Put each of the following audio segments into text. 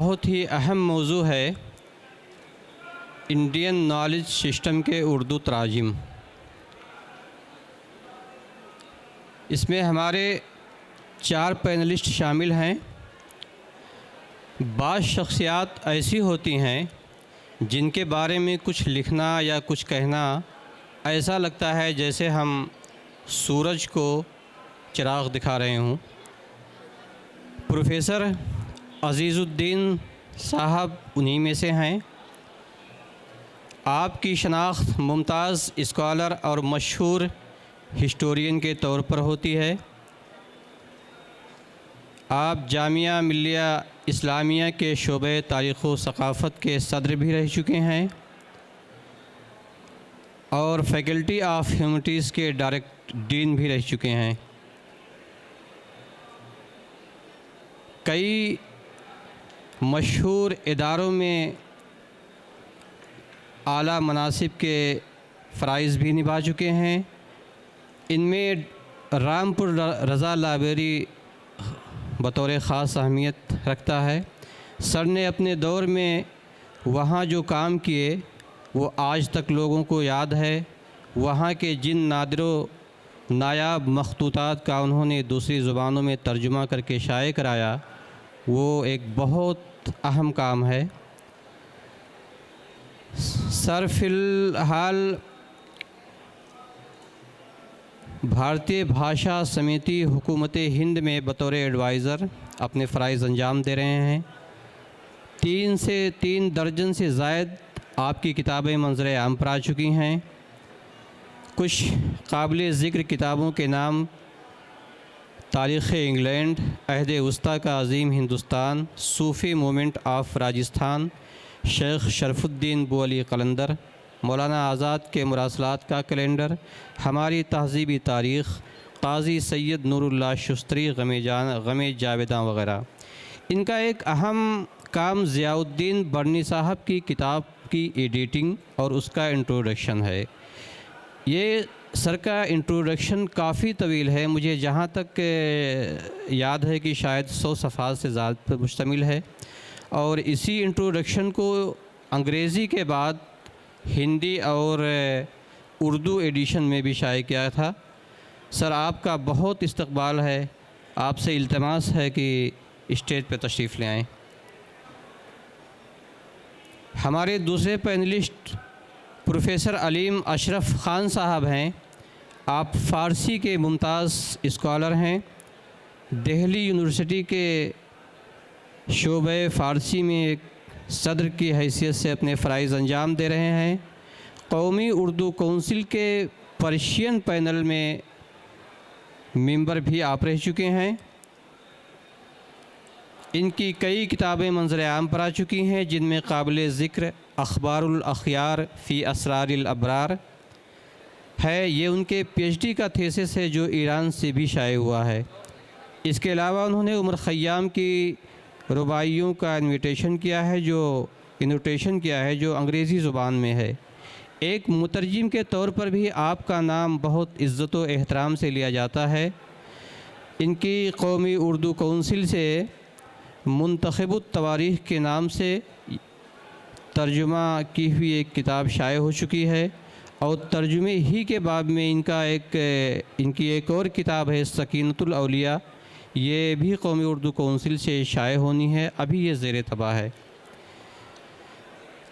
بہت ہی اہم موضوع ہے انڈین نالج سسٹم کے اردو تراجم۔ اس میں ہمارے 4 پینلسٹ شامل ہیں۔ بعض شخصیات ایسی ہوتی ہیں جن کے بارے میں کچھ لکھنا یا کچھ کہنا ایسا لگتا ہے جیسے ہم سورج کو چراغ دکھا رہے ہوں۔ پروفیسر عزیز الدین صاحب انہی میں سے ہیں۔ آپ کی شناخت ممتاز اسکالر اور مشہور ہسٹورین کے طور پر ہوتی ہے۔ آپ جامعہ ملیہ اسلامیہ کے شعبہ تاریخ و ثقافت کے صدر بھی رہ چکے ہیں اور فیکلٹی آف ہیومنٹیز کے ڈائریکٹ ڈین بھی رہ چکے ہیں۔ کئی مشہور اداروں میں اعلیٰ مناصب کے فرائض بھی نبھا چکے ہیں۔ ان میں رامپور رضا لائبریری بطور خاص اہمیت رکھتا ہے۔ سر نے اپنے دور میں وہاں جو کام کیے وہ آج تک لوگوں کو یاد ہے۔ وہاں کے جن نادر و نایاب مخطوطات کا انہوں نے دوسری زبانوں میں ترجمہ کر کے شائع کرایا، وہ ایک بہت اہم کام ہے۔ سر فی الحال بھارتی بھاشا سمیتی حکومت ہند میں بطور ایڈوائزر اپنے فرائض انجام دے رہے ہیں۔ 3 درجن سے زائد آپ کی کتابیں منظر عام پر آ چکی ہیں۔ کچھ قابل ذکر کتابوں کے نام تاریخ انگلینڈ، عہد وسطیٰ کا عظیم ہندوستان، صوفی موومنٹ آف راجستھان، شیخ شرف الدین بوعلی قلندر، مولانا آزاد کے مراسلات کا کیلنڈر، ہماری تہذیبی تاریخ، قاضی سید نور اللہ شستری، غم جاویداں وغیرہ۔ ان کا ایک اہم کام ضیاء الدین برنی صاحب کی کتاب کی ایڈیٹنگ اور اس کا انٹروڈکشن ہے۔ یہ سر کا انٹروڈکشن کافی طویل ہے، مجھے جہاں تک یاد ہے کہ شاید 100 صفحات سے زیادہ پر مشتمل ہے، اور اسی انٹروڈکشن کو انگریزی کے بعد ہندی اور اردو ایڈیشن میں بھی شائع کیا تھا۔ سر آپ کا بہت استقبال ہے، آپ سے التماس ہے کہ اسٹیج پہ تشریف لے آئیں۔ ہمارے دوسرے پینلسٹ پروفیسر علیم اشرف خان صاحب ہیں۔ آپ فارسی کے ممتاز اسکالر ہیں، دہلی یونیورسٹی کے شعبہ فارسی میں ایک صدر کی حیثیت سے اپنے فرائض انجام دے رہے ہیں۔ قومی اردو کونسل کے پرشین پینل میں ممبر بھی آپ رہ چکے ہیں۔ ان کی کئی کتابیں منظر عام پر آ چکی ہیں، جن میں قابل ذکر اخبار الاخیار فی اسرار الابرار ہے۔ یہ ان کے پی ایچ ڈی کا تھیسس ہے جو ایران سے بھی شائع ہوا ہے۔ اس کے علاوہ انہوں نے عمر خیام کی رباعیوں کا انویٹیشن کیا ہے جو انگریزی زبان میں ہے۔ ایک مترجم کے طور پر بھی آپ کا نام بہت عزت و احترام سے لیا جاتا ہے۔ ان کی قومی اردو کونسل سے منتخب التواریخ کے نام سے ترجمہ کی ہوئی ایک کتاب شائع ہو چکی ہے، اور ترجمے ہی کے باب میں ان کی ایک اور کتاب ہے سکینۃ الاولیاء، یہ بھی قومی اردو کونسل سے شائع ہونی ہے، ابھی یہ زیر طبع ہے۔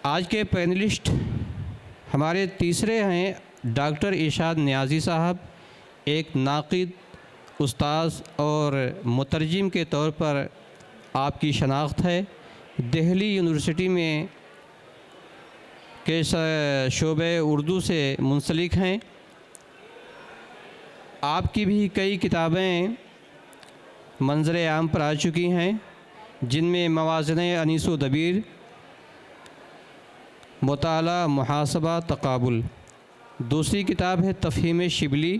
آج کے پینلسٹ ہمارے تیسرے ہیں ڈاکٹر ارشاد نیازی صاحب، ایک ناقد، استاذ اور مترجم کے طور پر آپ کی شناخت ہے۔ دہلی یونیورسٹی میں کے شعبہ اردو سے منسلک ہیں۔ آپ کی بھی کئی کتابیں منظر عام پر آ چکی ہیں، جن میں موازن انیس و دبیر، مطالعہ، محاسبہ، تقابل۔ دوسری کتاب ہے تفہیم شبلی۔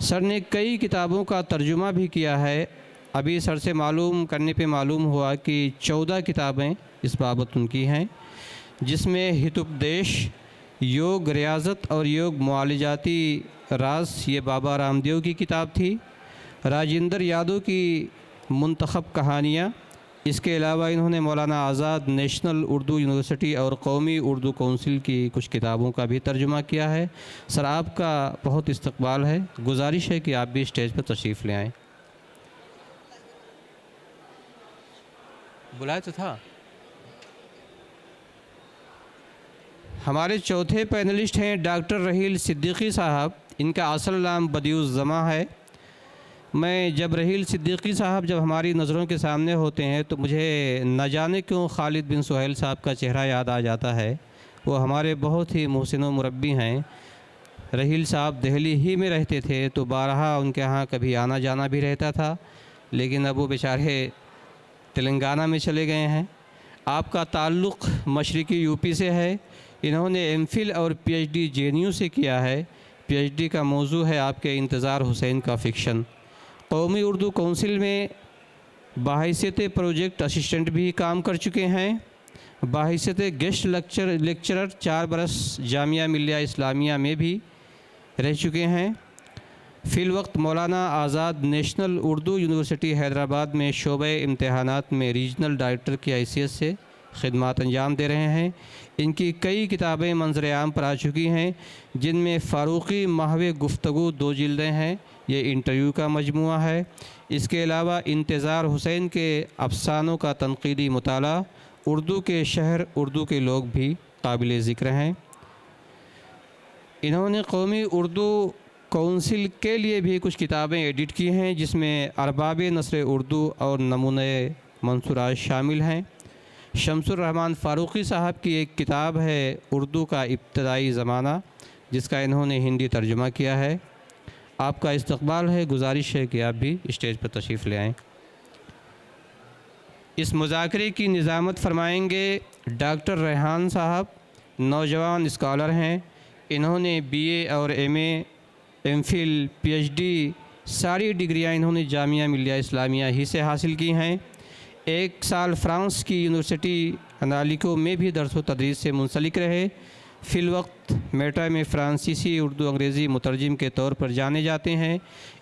سر نے کئی کتابوں کا ترجمہ بھی کیا ہے، ابھی سر سے معلوم کرنے پہ معلوم ہوا کہ 14 کتابیں اس بابت ان کی ہیں، جس میں ہتوپدیش، یوگ ریاضت اور یوگ معالجاتی راز، یہ بابا رام دیو کی کتاب تھی۔ راجندر یادو کی منتخب کہانیاں، اس کے علاوہ انہوں نے مولانا آزاد نیشنل اردو یونیورسٹی اور قومی اردو کونسل کی کچھ کتابوں کا بھی ترجمہ کیا ہے۔ سر آپ کا بہت استقبال ہے، گزارش ہے کہ آپ بھی اسٹیج پر تشریف لے آئیں۔ بلایا تو تھا۔ ہمارے چوتھے پینلسٹ ہیں ڈاکٹر رحیل صدیقی صاحب۔ ان کا اصل نام بدیع الزماں ہے۔ میں جب رحیل صدیقی صاحب جب ہماری نظروں کے سامنے ہوتے ہیں تو مجھے نہ جانے کیوں خالد بن سہیل صاحب کا چہرہ یاد آ جاتا ہے۔ وہ ہمارے بہت ہی محسن و مربی ہیں۔ رحیل صاحب دہلی ہی میں رہتے تھے تو بارہا ان کے ہاں کبھی آنا جانا بھی رہتا تھا، لیکن اب وہ بیچارے تلنگانہ میں چلے گئے ہیں۔ آپ کا تعلق مشرقی یو پی سے ہے۔ انہوں نے ایم فل اور P H D J N U سے کیا ہے۔ پی ایچ ڈی کا موضوع ہے آپ کے انتظار حسین کا فکشن۔ قومی اردو کونسل میں بحیثیت پروجیکٹ اسسٹنٹ بھی کام کر چکے ہیں۔ بحیثیت گیسٹ لیکچرر 4 برس جامعہ ملیہ اسلامیہ میں بھی رہ چکے ہیں۔ فی الوقت مولانا آزاد نیشنل اردو یونیورسٹی حیدرآباد میں شعبہ امتحانات میں ریجنل ڈائریکٹر کی حیثیت سے خدمات انجام دے رہے ہیں۔ ان کی کئی کتابیں منظر عام پر آ چکی ہیں، جن میں فاروقی محو گفتگو 2 جلدیں ہیں، یہ انٹرویو کا مجموعہ ہے۔ اس کے علاوہ انتظار حسین کے افسانوں کا تنقیدی مطالعہ، اردو کے شہر اردو کے لوگ بھی قابل ذکر ہیں۔ انہوں نے قومی اردو کونسل کے لیے بھی کچھ کتابیں ایڈٹ کی ہیں، جس میں ارباب نثر اردو اور نمونۂ منصورات شامل ہیں۔ شمس الرحمن فاروقی صاحب کی ایک کتاب ہے اردو کا ابتدائی زمانہ، جس کا انہوں نے ہندی ترجمہ کیا ہے۔ آپ کا استقبال ہے، گزارش ہے کہ آپ بھی اسٹیج پر تشریف لے آئیں۔ اس مذاکرے کی نظامت فرمائیں گے ڈاکٹر ریحان صاحب، نوجوان اسکالر ہیں۔ انہوں نے بی اے اور M A, M Phil, P H D ساری ڈگریاں انہوں نے جامعہ ملیہ اسلامیہ ہی سے حاصل کی ہیں۔ 1 سال فرانس کی یونیورسٹی انالیکو میں بھی درس و تدریس سے منسلک رہے۔ فی الوقت میٹا میں فرانسیسی اردو انگریزی مترجم کے طور پر جانے جاتے ہیں۔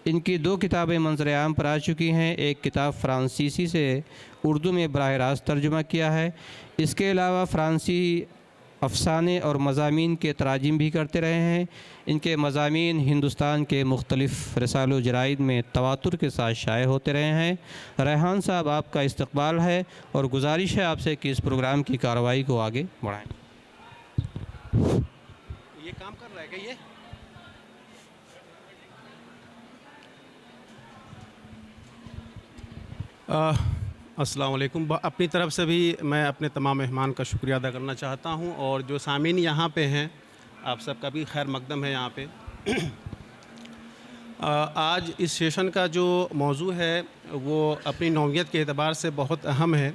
ان کی 2 کتابیں منظر عام پر آ چکی ہیں۔ ایک کتاب فرانسیسی سے اردو میں براہ راست ترجمہ کیا ہے۔ اس کے علاوہ فرانسی افسانے اور مضامین کے تراجم بھی کرتے رہے ہیں۔ ان کے مضامین ہندوستان کے مختلف رسال و جرائد میں تواتر کے ساتھ شائع ہوتے رہے ہیں۔ ریحان صاحب آپ کا استقبال ہے اور گزارش ہے آپ سے کہ اس پروگرام کی کارروائی کو آگے بڑھائیں۔ یہ کام کر رہا ہے کیا یہ؟ السلام علیکم۔ اپنی طرف سے بھی میں اپنے تمام مہمان کا شکریہ ادا کرنا چاہتا ہوں، اور جو سامعین یہاں پہ ہیں آپ سب کا بھی خیر مقدم ہے یہاں پہ۔ آج اس سیشن کا جو موضوع ہے وہ اپنی نوعیت کے اعتبار سے بہت اہم ہے۔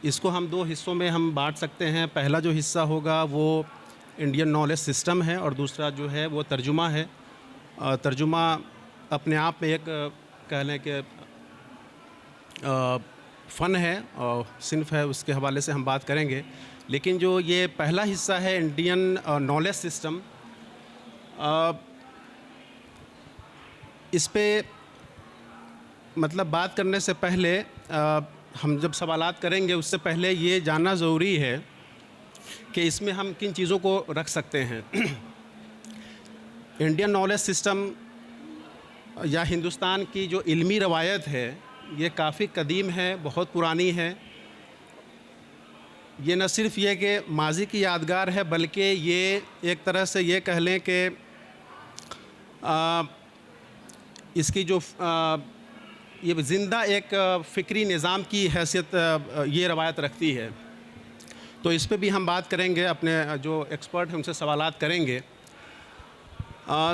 اس کو ہم 2 حصوں میں ہم بانٹ سکتے ہیں۔ پہلا جو حصہ ہوگا وہ انڈین نالج سسٹم ہے، اور دوسرا جو ہے وہ ترجمہ ہے۔ ترجمہ اپنے آپ میں ایک کہہ لیں کہ فن ہے اور صنف ہے، اس کے حوالے سے ہم بات کریں گے۔ لیکن جو یہ پہلا حصہ ہے انڈین نالج سسٹم، اس پہ مطلب بات کرنے سے پہلے ہم جب سوالات کریں گے اس سے پہلے یہ جاننا ضروری ہے کہ اس میں ہم کن چیزوں کو رکھ سکتے ہیں۔ انڈین نالج سسٹم یا ہندوستان کی جو علمی روایت ہے یہ کافی قدیم ہے، بہت پرانی ہے۔ یہ نہ صرف یہ کہ ماضی کی یادگار ہے، بلکہ یہ ایک طرح سے یہ کہہ لیں کہ اس کی جو یہ زندہ ایک فکری نظام کی حیثیت یہ روایت رکھتی ہے۔ تو اس پہ بھی ہم بات کریں گے، اپنے جو ایکسپرٹ ہیں ان سے سوالات کریں گے۔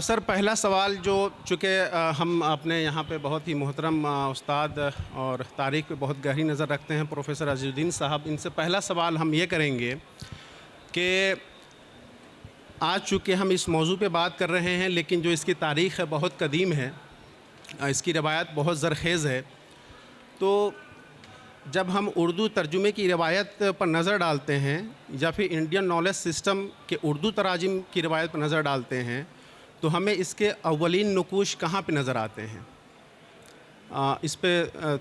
سر پہلا سوال جو چونکہ ہم اپنے یہاں پہ بہت ہی محترم استاد اور تاریخ پہ بہت گہری نظر رکھتے ہیں پروفیسر عزیز الدین صاحب، ان سے پہلا سوال ہم یہ کریں گے کہ آج چونکہ ہم اس موضوع پہ بات کر رہے ہیں لیکن جو اس کی تاریخ ہے بہت قدیم ہے، اس کی روایت بہت زرخیز ہے، تو جب ہم اردو ترجمے کی روایت پر نظر ڈالتے ہیں یا پھر انڈین نالج سسٹم کے اردو تراجم کی روایت پر نظر ڈالتے ہیں تو ہمیں اس کے اولین نقوش کہاں پہ نظر آتے ہیں؟ اس پہ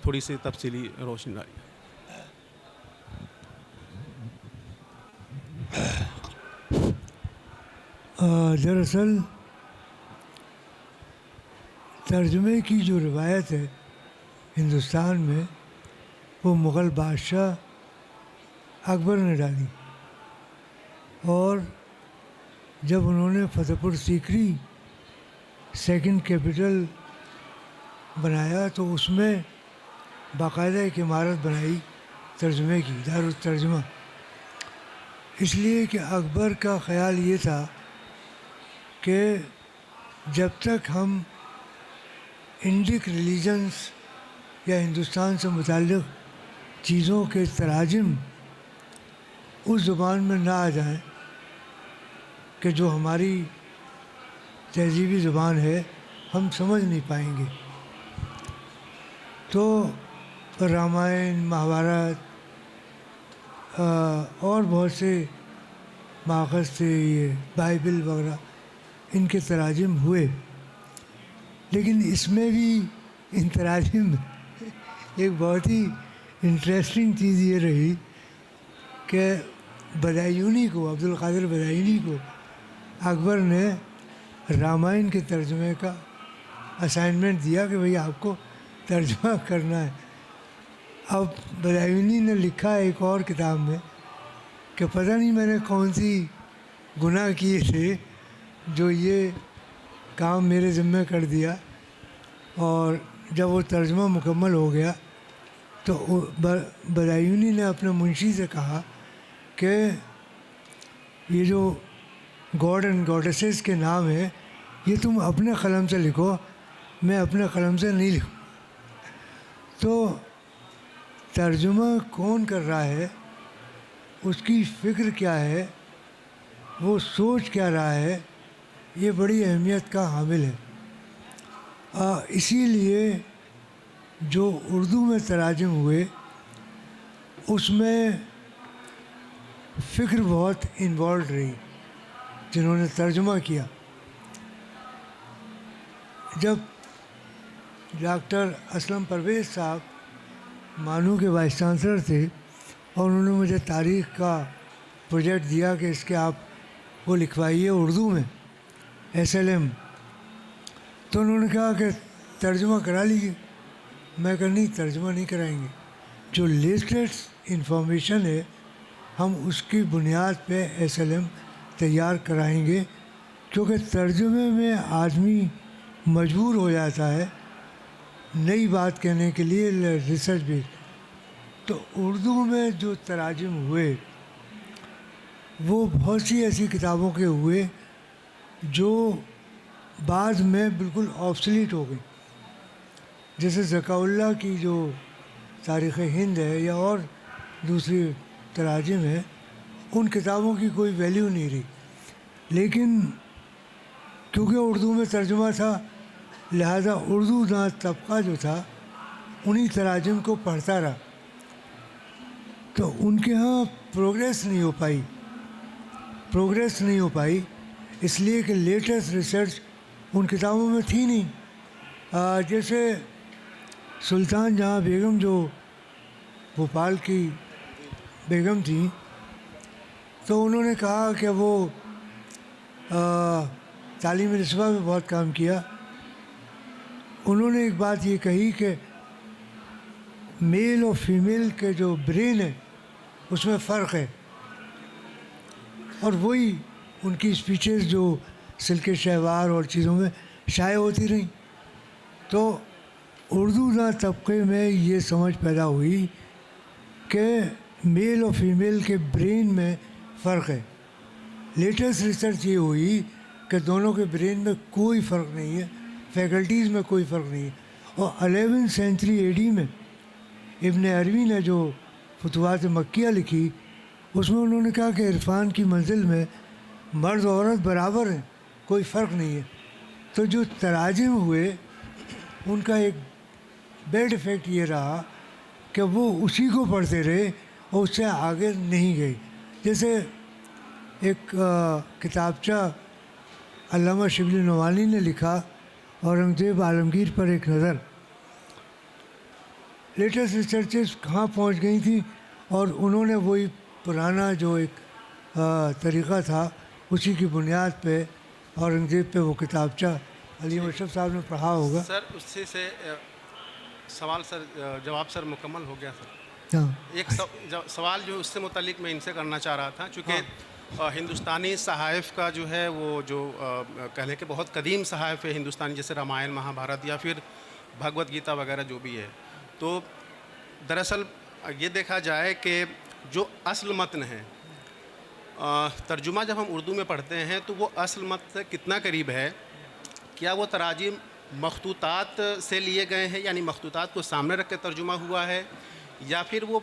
تھوڑی سی تفصیلی روشنی ڈالیے. دراصل ترجمے کی جو روایت ہے ہندوستان میں وہ مغل بادشاہ اکبر نے ڈالی، اور جب انہوں نے فتح پور سیکری سیکنڈ کیپٹل بنایا تو اس میں باقاعدہ ایک عمارت بنائی ترجمے کی، دارالترجمہ. اس لیے کہ اکبر کا خیال یہ تھا کہ جب تک ہم انڈک ریلیجنس یا ہندوستان سے متعلق چیزوں کے تراجم اس زبان میں نہ آ جائیں کہ جو ہماری تہذیبی زبان ہے، ہم سمجھ نہیں پائیں گے. تو رامائن، مہابھارت اور بہت سے ماخذ سے یہ بائبل وغیرہ ان کے تراجم ہوئے، لیکن اس میں بھی ان تراجم میں ایک بہت ہی انٹرسٹنگ چیز یہ رہی کہ بدایونی کو، عبدالقادر بدایونی کو اکبر نے رامائن کے ترجمے کا اسائنمنٹ دیا کہ بھئی آپ کو ترجمہ کرنا ہے. اب بدایونی نے لکھا ایک اور کتاب میں کہ پتہ نہیں میں نے کون سی گناہ کیے تھے جو یہ کام میرے ذمہ کر دیا. اور جب وہ ترجمہ مکمل ہو گیا تو بدایونی نے اپنے منشی سے کہا کہ یہ جو گاڈ اینڈ گاڈیسز کے نام ہیں یہ تم اپنے قلم سے لکھو، میں اپنے قلم سے نہیں لکھوں. تو ترجمہ کون کر رہا ہے، اس کی فکر کیا ہے، وہ سوچ کیا رہا ہے، یہ بڑی اہمیت کا حامل ہے. اسی لیے جو اردو میں تراجم ہوئے اس میں فکر بہت انوالوڈ رہی جنہوں نے ترجمہ کیا. جب ڈاکٹر اسلم پرویز صاحب مانو کے وائس چانسلر تھے اور انہوں نے مجھے تاریخ کا پروجیکٹ دیا کہ اس کے آپ وہ لکھوائیے اردو میں SLM، تو انہوں نے کہا کہ ترجمہ کرا لیجیے. میں کہا نہیں، ترجمہ نہیں کرائیں گے، جو لیٹسٹ انفارمیشن ہے ہم اس کی بنیاد پہ SLM تیار کرائیں گے، کیونکہ ترجمے میں آدمی مجبور ہو جاتا ہے نئی بات کہنے کے لیے ریسرچ بھی. تو اردو میں جو تراجم ہوئے وہ بہت سی ایسی کتابوں کے ہوئے جو بعد میں بالکل آبسلیٹ ہو گئی، جیسے ذکاء اللہ کی جو تاریخ ہند ہے یا اور دوسری تراجم ہے، ان کتابوں کی کوئی ویلیو نہیں رہی. لیکن کیونکہ اردو میں ترجمہ تھا لہذا اردو داں طبقہ جو تھا انہی تراجم کو پڑھتا رہا، تو ان کے ہاں پروگریس نہیں ہو پائی اس لیے کہ لیٹسٹ ریسرچ ان کتابوں میں تھی نہیں. جیسے سلطان جہاں بیگم جو بھوپال کی بیگم تھیں، تو انہوں نے کہا کہ وہ تعلیم نسبہ میں بہت کام کیا. انہوں نے ایک بات یہ کہی کہ میل اور فیمیل کے جو برین ہے اس میں فرق ہے، اور وہی ان کی اسپیچز جو سلک شہوار اور چیزوں میں شائع ہوتی رہیں. تو اردو داں طبقے میں یہ سمجھ پیدا ہوئی کہ میل اور فیمیل کے برین میں فرق ہے. لیٹسٹ ریسرچ یہ ہوئی کہ دونوں کے برین میں کوئی فرق نہیں ہے، فیکلٹیز میں کوئی فرق نہیں ہے. اور 11 سینچری AD میں ابن عربی نے جو فتوحات مکیہ لکھی اس میں انہوں نے کہا کہ عرفان کی منزل میں مرد و عورت برابر ہیں، کوئی فرق نہیں ہے. تو جو تراجم ہوئے ان کا ایک بیڈ افیکٹ یہ رہا کہ وہ اسی کو پڑھتے رہے اور اس سے آگے نہیں گئے. جیسے ایک کتابچہ علامہ شبلی نعمانی نے لکھا، اورنگزیب عالمگیر پر ایک نظر. لیٹسٹ ریسرچز کہاں پہنچ گئی تھیں، اور انہوں نے وہی پرانا جو ایک طریقہ تھا اسی کی بنیاد پہ اورنگزیب پہ وہ کتابچہ علیم اشرف صاحب نے پڑھا ہوگا. سر اسی سے سوال سر جواب سر مکمل ہو گیا سر. ہاں ایک سوال جو اس سے متعلق میں ان سے کرنا چاہ رہا تھا، چونکہ ہندوستانی صحائف کا جو ہے وہ جو کہہ لیں کہ بہت قدیم صحائف ہے ہندوستانی، جیسے رامائن مہا بھارت یا پھر بھگوت گیتا وغیرہ جو بھی ہے، تو دراصل یہ دیکھا جائے کہ جو اصل متن ہے، ترجمہ جب ہم اردو میں پڑھتے ہیں تو وہ اصل متن سے کتنا قریب ہے؟ کیا وہ تراجم مخطوطات سے لیے گئے ہیں، یعنی مخطوطات کو سامنے رکھ کے ترجمہ ہوا ہے، یا پھر وہ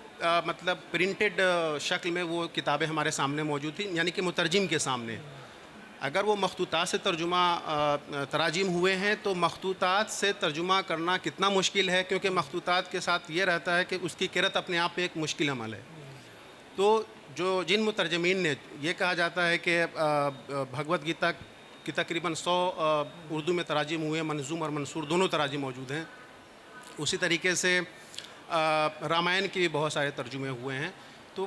مطلب پرنٹڈ شکل میں وہ کتابیں ہمارے سامنے موجود تھیں، یعنی کہ مترجم کے سامنے؟ اگر وہ مخطوطات سے ترجمہ تراجم ہوئے ہیں تو مخطوطات سے ترجمہ کرنا کتنا مشکل ہے، کیونکہ مخطوطات کے ساتھ یہ رہتا ہے کہ اس کی قرأت اپنے آپ میں ایک مشکل عمل ہے. تو جن مترجمین نے یہ کہا جاتا ہے کہ بھگوت گیتا کی تقریباً 100 اردو میں تراجم ہوئے، منظوم اور منثور دونوں تراجم موجود ہیں. اسی طریقے سے رامائن کے بھی بہت سارے ترجمے ہوئے ہیں. تو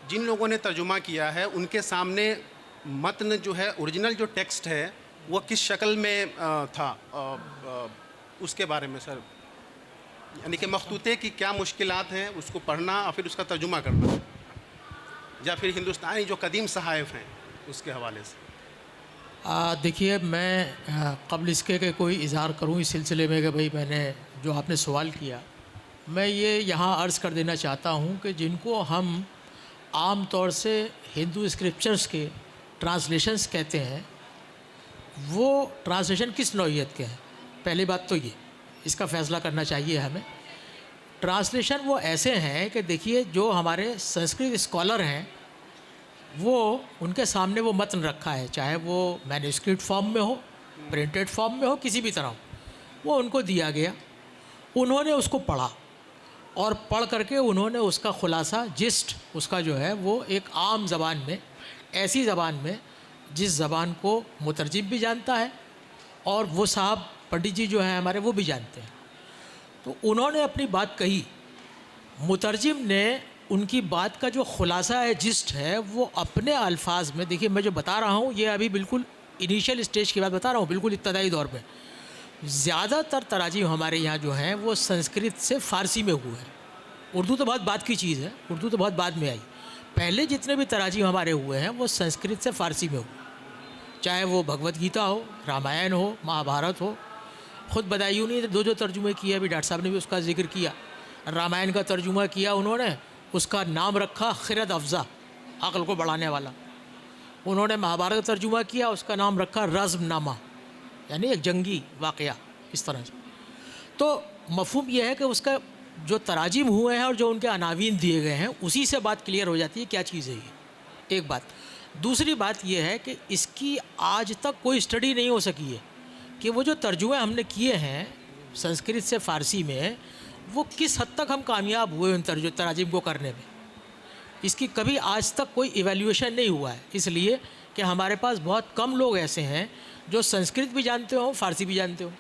جن لوگوں نے ترجمہ کیا ہے ان کے سامنے متن جو ہے، اوریجنل جو ٹیکسٹ ہے، وہ کس شکل میں تھا، اس کے بارے میں سر، یعنی کہ مخطوطے کی کیا مشکلات ہیں اس کو پڑھنا اور پھر اس کا ترجمہ کرنا، یا پھر ہندوستانی جو قدیم صحائف ہیں اس کے حوالے سے؟ دیکھیے، میں قبل اس کے کہ کوئی اظہار کروں اس سلسلے میں کہ بھئی میں نے جو آپ نے سوال کیا، میں یہ یہاں عرض کر دینا چاہتا ہوں کہ جن کو ہم عام طور سے ہندو اسکرپچرز کے ٹرانسلیشنز کہتے ہیں، وہ ٹرانسلیشن کس نوعیت کے ہیں؟ پہلی بات تو یہ اس کا فیصلہ کرنا چاہیے ہمیں. ٹرانسلیشن وہ ایسے ہیں کہ دیکھیے، جو ہمارے سنسکرت اسکالر ہیں وہ ان کے سامنے وہ متن رکھا ہے، چاہے وہ مینوسکرپٹ فارم میں ہو، پرنٹڈ فارم میں ہو، کسی بھی طرح ہو، وہ ان کو دیا گیا، انہوں نے اس کو پڑھا، اور پڑھ کر کے انہوں نے اس کا خلاصہ، جسٹ اس کا جو ہے وہ ایک عام زبان میں، ایسی زبان میں جس زبان کو مترجم بھی جانتا ہے اور وہ صاحب پنڈت جی جو ہیں ہمارے وہ بھی جانتے ہیں، تو انہوں نے اپنی بات کہی. مترجم نے ان کی بات کا جو خلاصہ ہے، جسٹ ہے، وہ اپنے الفاظ میں، دیکھیے میں جو بتا رہا ہوں یہ ابھی بالکل انیشیل اسٹیج کی بات بتا رہا ہوں، بالکل ابتدائی دور میں. زیادہ تر تراجم ہمارے یہاں جو ہیں وہ سنسکرت سے فارسی میں ہوئے ہیں. اردو تو بہت بعد کی چیز ہے، اردو تو بہت بعد میں آئی. پہلے جتنے بھی تراجم ہمارے ہوئے ہیں وہ سنسکرت سے فارسی میں ہوئے، چاہے وہ بھگوت گیتا ہو، رامائن ہو، مہا بھارت ہو. خود بدایوں نے جو ترجمے کیے، ابھی ڈاکٹر صاحب نے بھی اس کا ذکر کیا. رامائن کا ترجمہ کیا انہوں نے، اس کا نام رکھا خرد افزا، عقل کو بڑھانے والا. انہوں نے مہا بھارت کا ترجمہ کیا، اس کا نام رکھا رزم نامہ، یعنی ایک جنگی واقعہ. اس طرح سے تو مفہوم یہ ہے کہ اس کا جو تراجم ہوئے ہیں اور جو ان کے عناوین دیے گئے ہیں، اسی سے بات کلیئر ہو جاتی ہے کیا چیز ہے یہ. ایک بات. دوسری بات یہ ہے کہ اس کی آج تک کوئی اسٹڈی نہیں ہو سکی ہے کہ وہ جو ترجمے ہم نے کیے ہیں سنسکرت سے فارسی میں، وہ کس حد تک ہم کامیاب ہوئے ان تراجم کو کرنے میں. اس کی کبھی آج تک کوئی ایویلیویشن نہیں ہوا ہے، اس لیے کہ ہمارے پاس بہت کم لوگ ایسے ہیں جو سنسکرت بھی جانتے ہوں، فارسی بھی جانتے ہوں.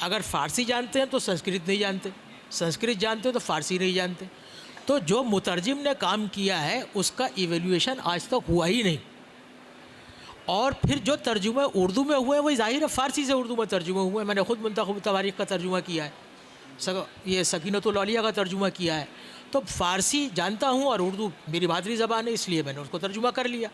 اگر فارسی جانتے ہیں تو سنسکرت نہیں جانتے، سنسکرت جانتے ہو تو فارسی نہیں جانتے. تو جو مترجم نے کام کیا ہے اس کا ایویلیویشن آج تک ہوا ہی نہیں. اور پھر جو ترجمے اردو میں ہوئے وہی ظاہر ہے فارسی سے اردو میں ترجمے ہوئے. میں نے خود منتخب تواریخ کا ترجمہ کیا ہے، یہ سکینۃ الاولیاء کا ترجمہ کیا ہے. تو فارسی جانتا ہوں اور اردو میری مادری زبان ہے، اس لیے میں نے اس کو ترجمہ کر لیا.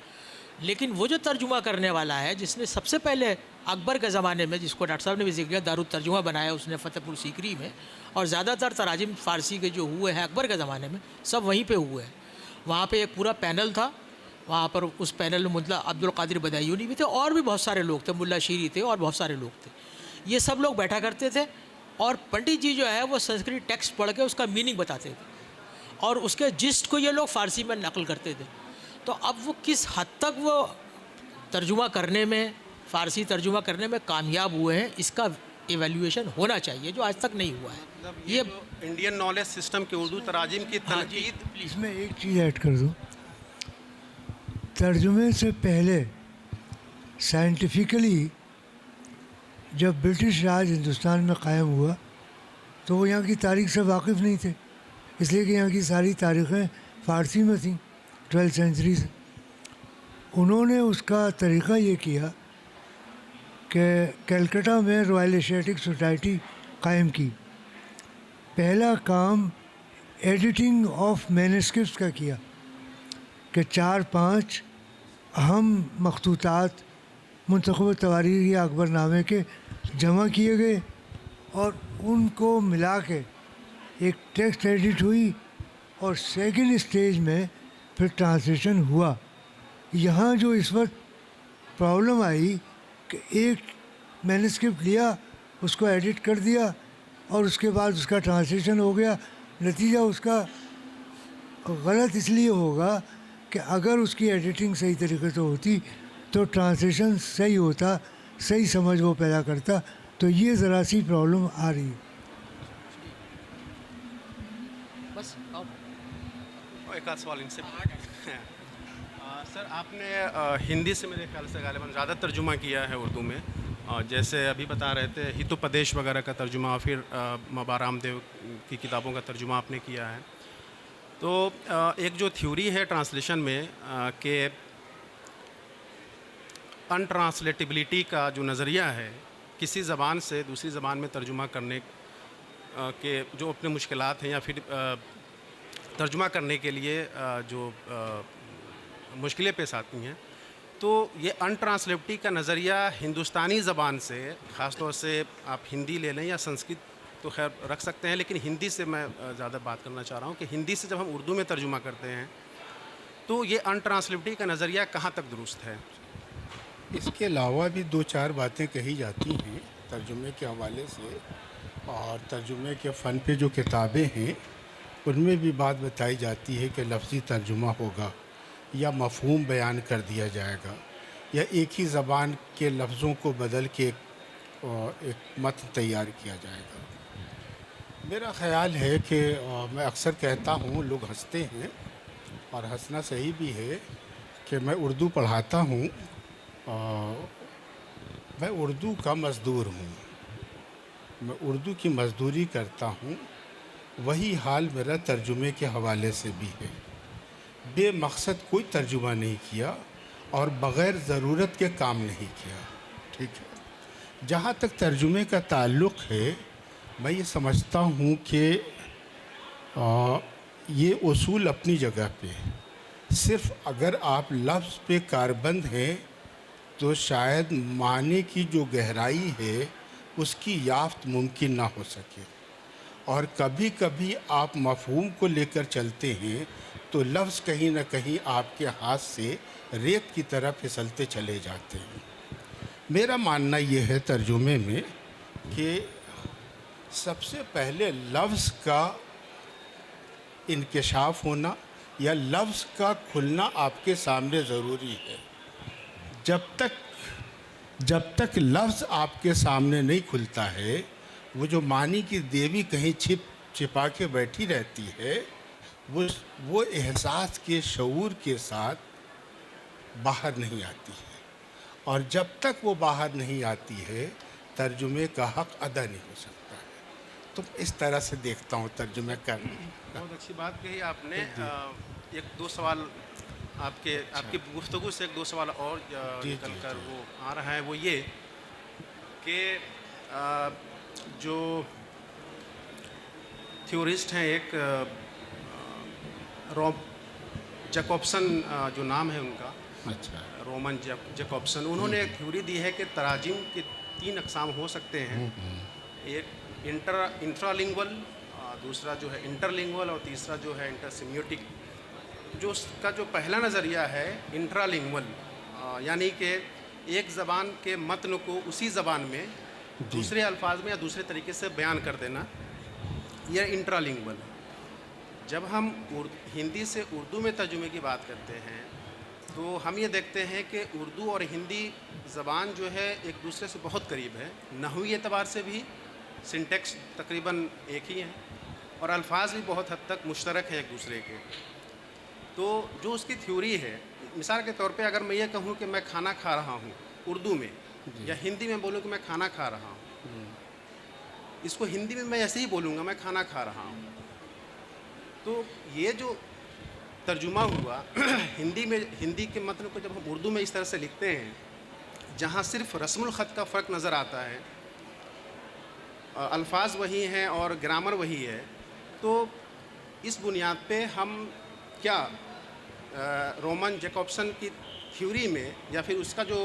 لیکن وہ جو ترجمہ کرنے والا ہے، جس نے سب سے پہلے اکبر کے زمانے میں، جس کو ڈاکٹر صاحب نے بھی ذکر کیا، دارالترجمہ بنایا اس نے فتح پور سیکری میں، اور زیادہ تر تراجم فارسی کے جو ہوئے ہیں اکبر کے زمانے میں سب وہیں پہ ہوئے ہیں. وہاں پہ ایک پورا پینل تھا، وہاں پر اس پینل میں مطلب عبد القادر بدایونی بھی تھے، اور بھی بہت سارے لوگ تھے، ملا شیری تھے، اور بہت سارے لوگ تھے. یہ سب لوگ بیٹھا کرتے تھے اور پنڈت جی جو ہے وہ سنسکرت ٹیکسٹ پڑھ کے اس کا میننگ بتاتے تھے، اور اس کے جسٹ کو یہ لوگ فارسی میں نقل کرتے تھے. تو اب وہ کس حد تک وہ ترجمہ کرنے میں، فارسی ترجمہ کرنے میں کامیاب ہوئے ہیں، اس کا ایویلیویشن ہونا چاہیے، جو آج تک نہیں ہوا ہے. یہ انڈین نالج سسٹم کے اردو تراجم کی تنقید. اس میں ایک چیز ایڈ کر دوں، ترجمے سے پہلے سائنٹیفکلی جب برٹش راج ہندوستان میں قائم ہوا تو وہ یہاں کی تاریخ سے واقف نہیں تھے، اس لیے کہ یہاں کی ساری تاریخیں فارسی میں تھیں 12 سینچری سے۔ انہوں نے اس کا طریقہ یہ کیا کہ کلکتہ میں رائل ایشیاٹک سوسائٹی قائم کی۔ پہلا کام ایڈیٹنگ آف مینuscripts کا کیا کہ 4-5 اہم مخطوطات منتخب تواریخ یا اکبر نامے کے جمع کیے گئے اور ان کو ملا کے ایک ٹیکسٹ ایڈٹ ہوئی، اور سیکنڈ اسٹیج میں پھر ٹرانسلیشن ہوا۔ یہاں جو اس وقت پرابلم آئی کہ ایک مینuscript لیا، اس کو ایڈٹ کر دیا اور اس کے بعد اس کا ٹرانسلیشن ہو گیا۔ نتیجہ اس کا غلط اس لیے ہوگا کہ اگر اس کی ایڈیٹنگ صحیح طریقے سے ہوتی تو ٹرانسلیشن صحیح ہوتا، صحیح سمجھ وہ پیدا کرتا۔ تو یہ ذرا سی پرابلم آ رہی ہے۔ بس ایک آدھ سوال ان سے سر، آپ نے ہندی سے میرے خیال سے غالباً زیادہ ترجمہ کیا ہے اردو میں، جیسے ابھی بتا رہے تھے ہتوپدیش وغیرہ کا ترجمہ، پھر مابا رام دیو کی کتابوں کا ترجمہ آپ نے کیا ہے۔ تو ایک جو تھیوری ہے ٹرانسلیشن میں کہ ان ٹرانسلیٹیبلٹی کا جو نظریہ ہے، کسی زبان سے دوسری زبان میں ترجمہ کرنے کے جو اپنے مشکلات ہیں یا پھر ترجمہ کرنے کے لیے جو مشکلیں پیش آتی ہیں، تو یہ ان ٹرانسلیٹیبلٹی کا نظریہ ہندوستانی زبان سے، خاص طور سے آپ ہندی لے لیں یا سنسکرت تو خیر رکھ سکتے ہیں، لیکن ہندی سے میں زیادہ بات کرنا چاہ رہا ہوں کہ ہندی سے جب ہم اردو میں ترجمہ کرتے ہیں تو یہ ان ٹرانسلیٹیبلٹی کا نظریہ کہاں تک درست ہے؟ اس کے علاوہ بھی 2-4 باتیں کہی جاتی ہیں ترجمے کے حوالے سے، اور ترجمے کے فن پہ جو کتابیں ہیں ان میں بھی بات بتائی جاتی ہے کہ لفظی ترجمہ ہوگا یا مفہوم بیان کر دیا جائے گا، یا ایک ہی زبان کے لفظوں کو بدل کے ایک متن تیار کیا جائے گا۔ میرا خیال ہے کہ میں اکثر کہتا ہوں، لوگ ہنستے ہیں اور ہنسنا صحیح بھی ہے، کہ میں اردو پڑھاتا ہوں، میں اردو کا مزدور ہوں، میں اردو کی مزدوری کرتا ہوں۔ وہی حال میرا ترجمے کے حوالے سے بھی ہے۔ بے مقصد کوئی ترجمہ نہیں کیا اور بغیر ضرورت کے کام نہیں کیا، ٹھیک ہے۔ جہاں تک ترجمے کا تعلق ہے، میں یہ سمجھتا ہوں کہ یہ اصول اپنی جگہ پہ، صرف اگر آپ لفظ پہ کاربند ہیں تو شاید معنی کی جو گہرائی ہے اس کی یافت ممکن نہ ہو سکے، اور کبھی کبھی آپ مفہوم کو لے کر چلتے ہیں تو لفظ کہیں نہ کہیں آپ کے ہاتھ سے ریت کی طرح پھسلتے چلے جاتے ہیں۔ میرا ماننا یہ ہے ترجمے میں کہ سب سے پہلے لفظ کا انکشاف ہونا یا لفظ کا کھلنا آپ کے سامنے ضروری ہے۔ جب تک لفظ آپ کے سامنے نہیں کھلتا ہے، وہ جو معنی کی دیوی کہیں چھپا کے بیٹھی رہتی ہے، وہ احساس کے شعور کے ساتھ باہر نہیں آتی ہے، اور جب تک وہ باہر نہیں آتی ہے ترجمے کا حق ادا نہیں ہو سکتا ہے۔ تو اس طرح سے دیکھتا ہوں ترجمے کرنا۔ بہت اچھی بات کہی آپ نے۔ ایک دو سوال آپ کی گفتگو سے ایک دو سوال اور نکل کر وہ آ رہا ہے، وہ یہ کہ جو تھیورسٹ ہیں، ایک روب جیکوبسن جو نام ہے ان کا، اچھا، رومن جیکوبسن، انہوں نے ایک تھیوری دی ہے کہ تراجم کے 3 اقسام ہو سکتے ہیں، ایک انٹرالنگول، دوسرا جو ہے انٹرلنگول، اور تیسرا جو ہے انٹرسیمیوٹک۔ جو اس کا جو پہلا نظریہ ہے انٹرالنگول، یعنی کہ ایک زبان کے متن کو اسی زبان میں دوسرے الفاظ میں یا دوسرے طریقے سے بیان کر دینا، یہ انٹرالنگول۔ جب ہم ہندی سے اردو میں ترجمے کی بات کرتے ہیں تو ہم یہ دیکھتے ہیں کہ اردو اور ہندی زبان جو ہے ایک دوسرے سے بہت قریب ہے، نحوی اعتبار سے بھی سنٹیکس تقریباً ایک ہی ہیں، اور الفاظ بھی بہت حد تک مشترک ہیں ایک دوسرے کے۔ تو جو اس کی تھیوری ہے، مثال کے طور پہ اگر میں یہ کہوں کہ میں کھانا کھا رہا ہوں اردو میں، یا ہندی میں بولوں کہ میں کھانا کھا رہا ہوں، اس کو ہندی میں ایسے ہی بولوں گا، میں کھانا کھا رہا ہوں. تو یہ جو ترجمہ ہوا ہندی کے متن کو جب ہم اردو میں اس طرح سے لکھتے ہیں جہاں صرف رسم الخط کا فرق نظر آتا ہے، الفاظ وہی ہیں اور گرامر وہی ہے، تو اس بنیاد پہ ہم کیا رومن جیکوبسن کی تھیوری میں یا پھر اس کا جو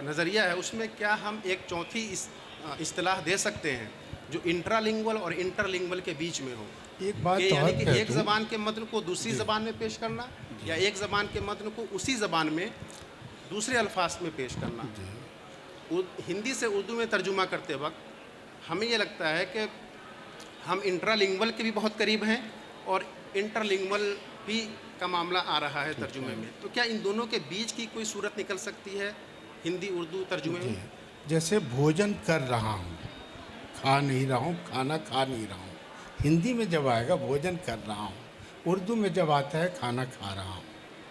نظریہ ہے اس میں کیا ہم ایک چوتھی اصطلاح دے سکتے ہیں جو انٹرالنگول اور انٹرلنگول کے بیچ میں ہو؟ ایک بات کہ اور یعنی کہ کہہ ایک دوں، زبان کے متن کو دوسری زبان میں پیش کرنا یا ایک زبان کے متن کو اسی زبان میں دوسرے الفاظ میں پیش کرنا. ہندی سے اردو میں ترجمہ کرتے وقت ہمیں یہ لگتا ہے کہ ہم انٹرالنگول کے بھی بہت قریب ہیں اور انٹرلنگول بھی کا معاملہ آ رہا ہے ترجمے میں. تو کیا ان دونوں کے بیچ کی کوئی صورت نکل سکتی ہے ہندی اردو ترجمے میں؟ جیسے بھوجن کر رہا ہوں، کھا نہیں رہا ہوں، کھانا کھا نہیں رہا ہوں. ہندی میں جب آئے گا بھوجن کر رہا ہوں، اردو میں جب آتا ہے کھانا کھا رہا ہوں.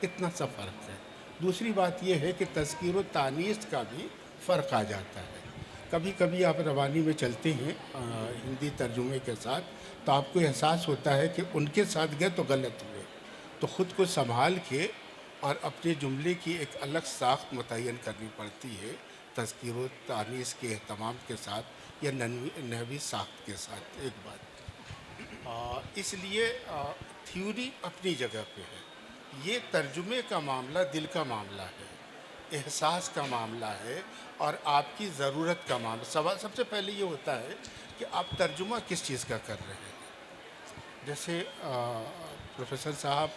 اتنا سا فرق ہے. دوسری بات یہ ہے کہ تذکیر و تانیث کا بھی فرق آ جاتا ہے. کبھی کبھی آپ روانی میں چلتے ہیں ہندی ترجمے کے ساتھ تو آپ کو احساس ہوتا ہے کہ ان کے ساتھ گئے تو غلط ہوئے، تو خود کو سنبھال کے اور اپنے جملے کی ایک الگ ساخت متعین کرنی پڑتی ہے تذکیر و تانیث کے اہتمام کے ساتھ یا نحوی ساخت کے ساتھ. ایک بات اس لیے تھیوری اپنی جگہ پہ ہے. یہ ترجمے کا معاملہ دل کا معاملہ ہے، احساس کا معاملہ ہے اور آپ کی ضرورت کا معاملہ. سوال سب سے پہلے یہ ہوتا ہے کہ آپ ترجمہ کس چیز کا کر رہے ہیں. جیسے پروفیسر صاحب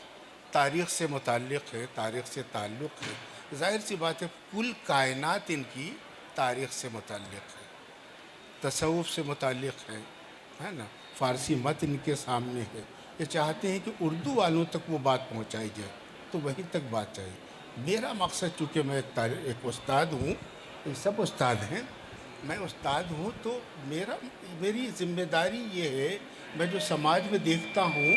تاریخ سے متعلق ہے، تاریخ سے تعلق ہے، ظاہر سی بات ہے کل کائنات ان کی تاریخ سے متعلق ہے، تصوف سے متعلق ہے نا. فارسی مت ان کے سامنے ہے. یہ چاہتے ہیں کہ اردو والوں تک وہ بات پہنچائی جائے تو وہیں تک بات چاہیے. میرا مقصد چونکہ میں ایک استاد ہوں، یہ سب استاد ہیں، میں استاد ہوں، تو میری ذمہ داری یہ ہے، میں جو سماج میں دیکھتا ہوں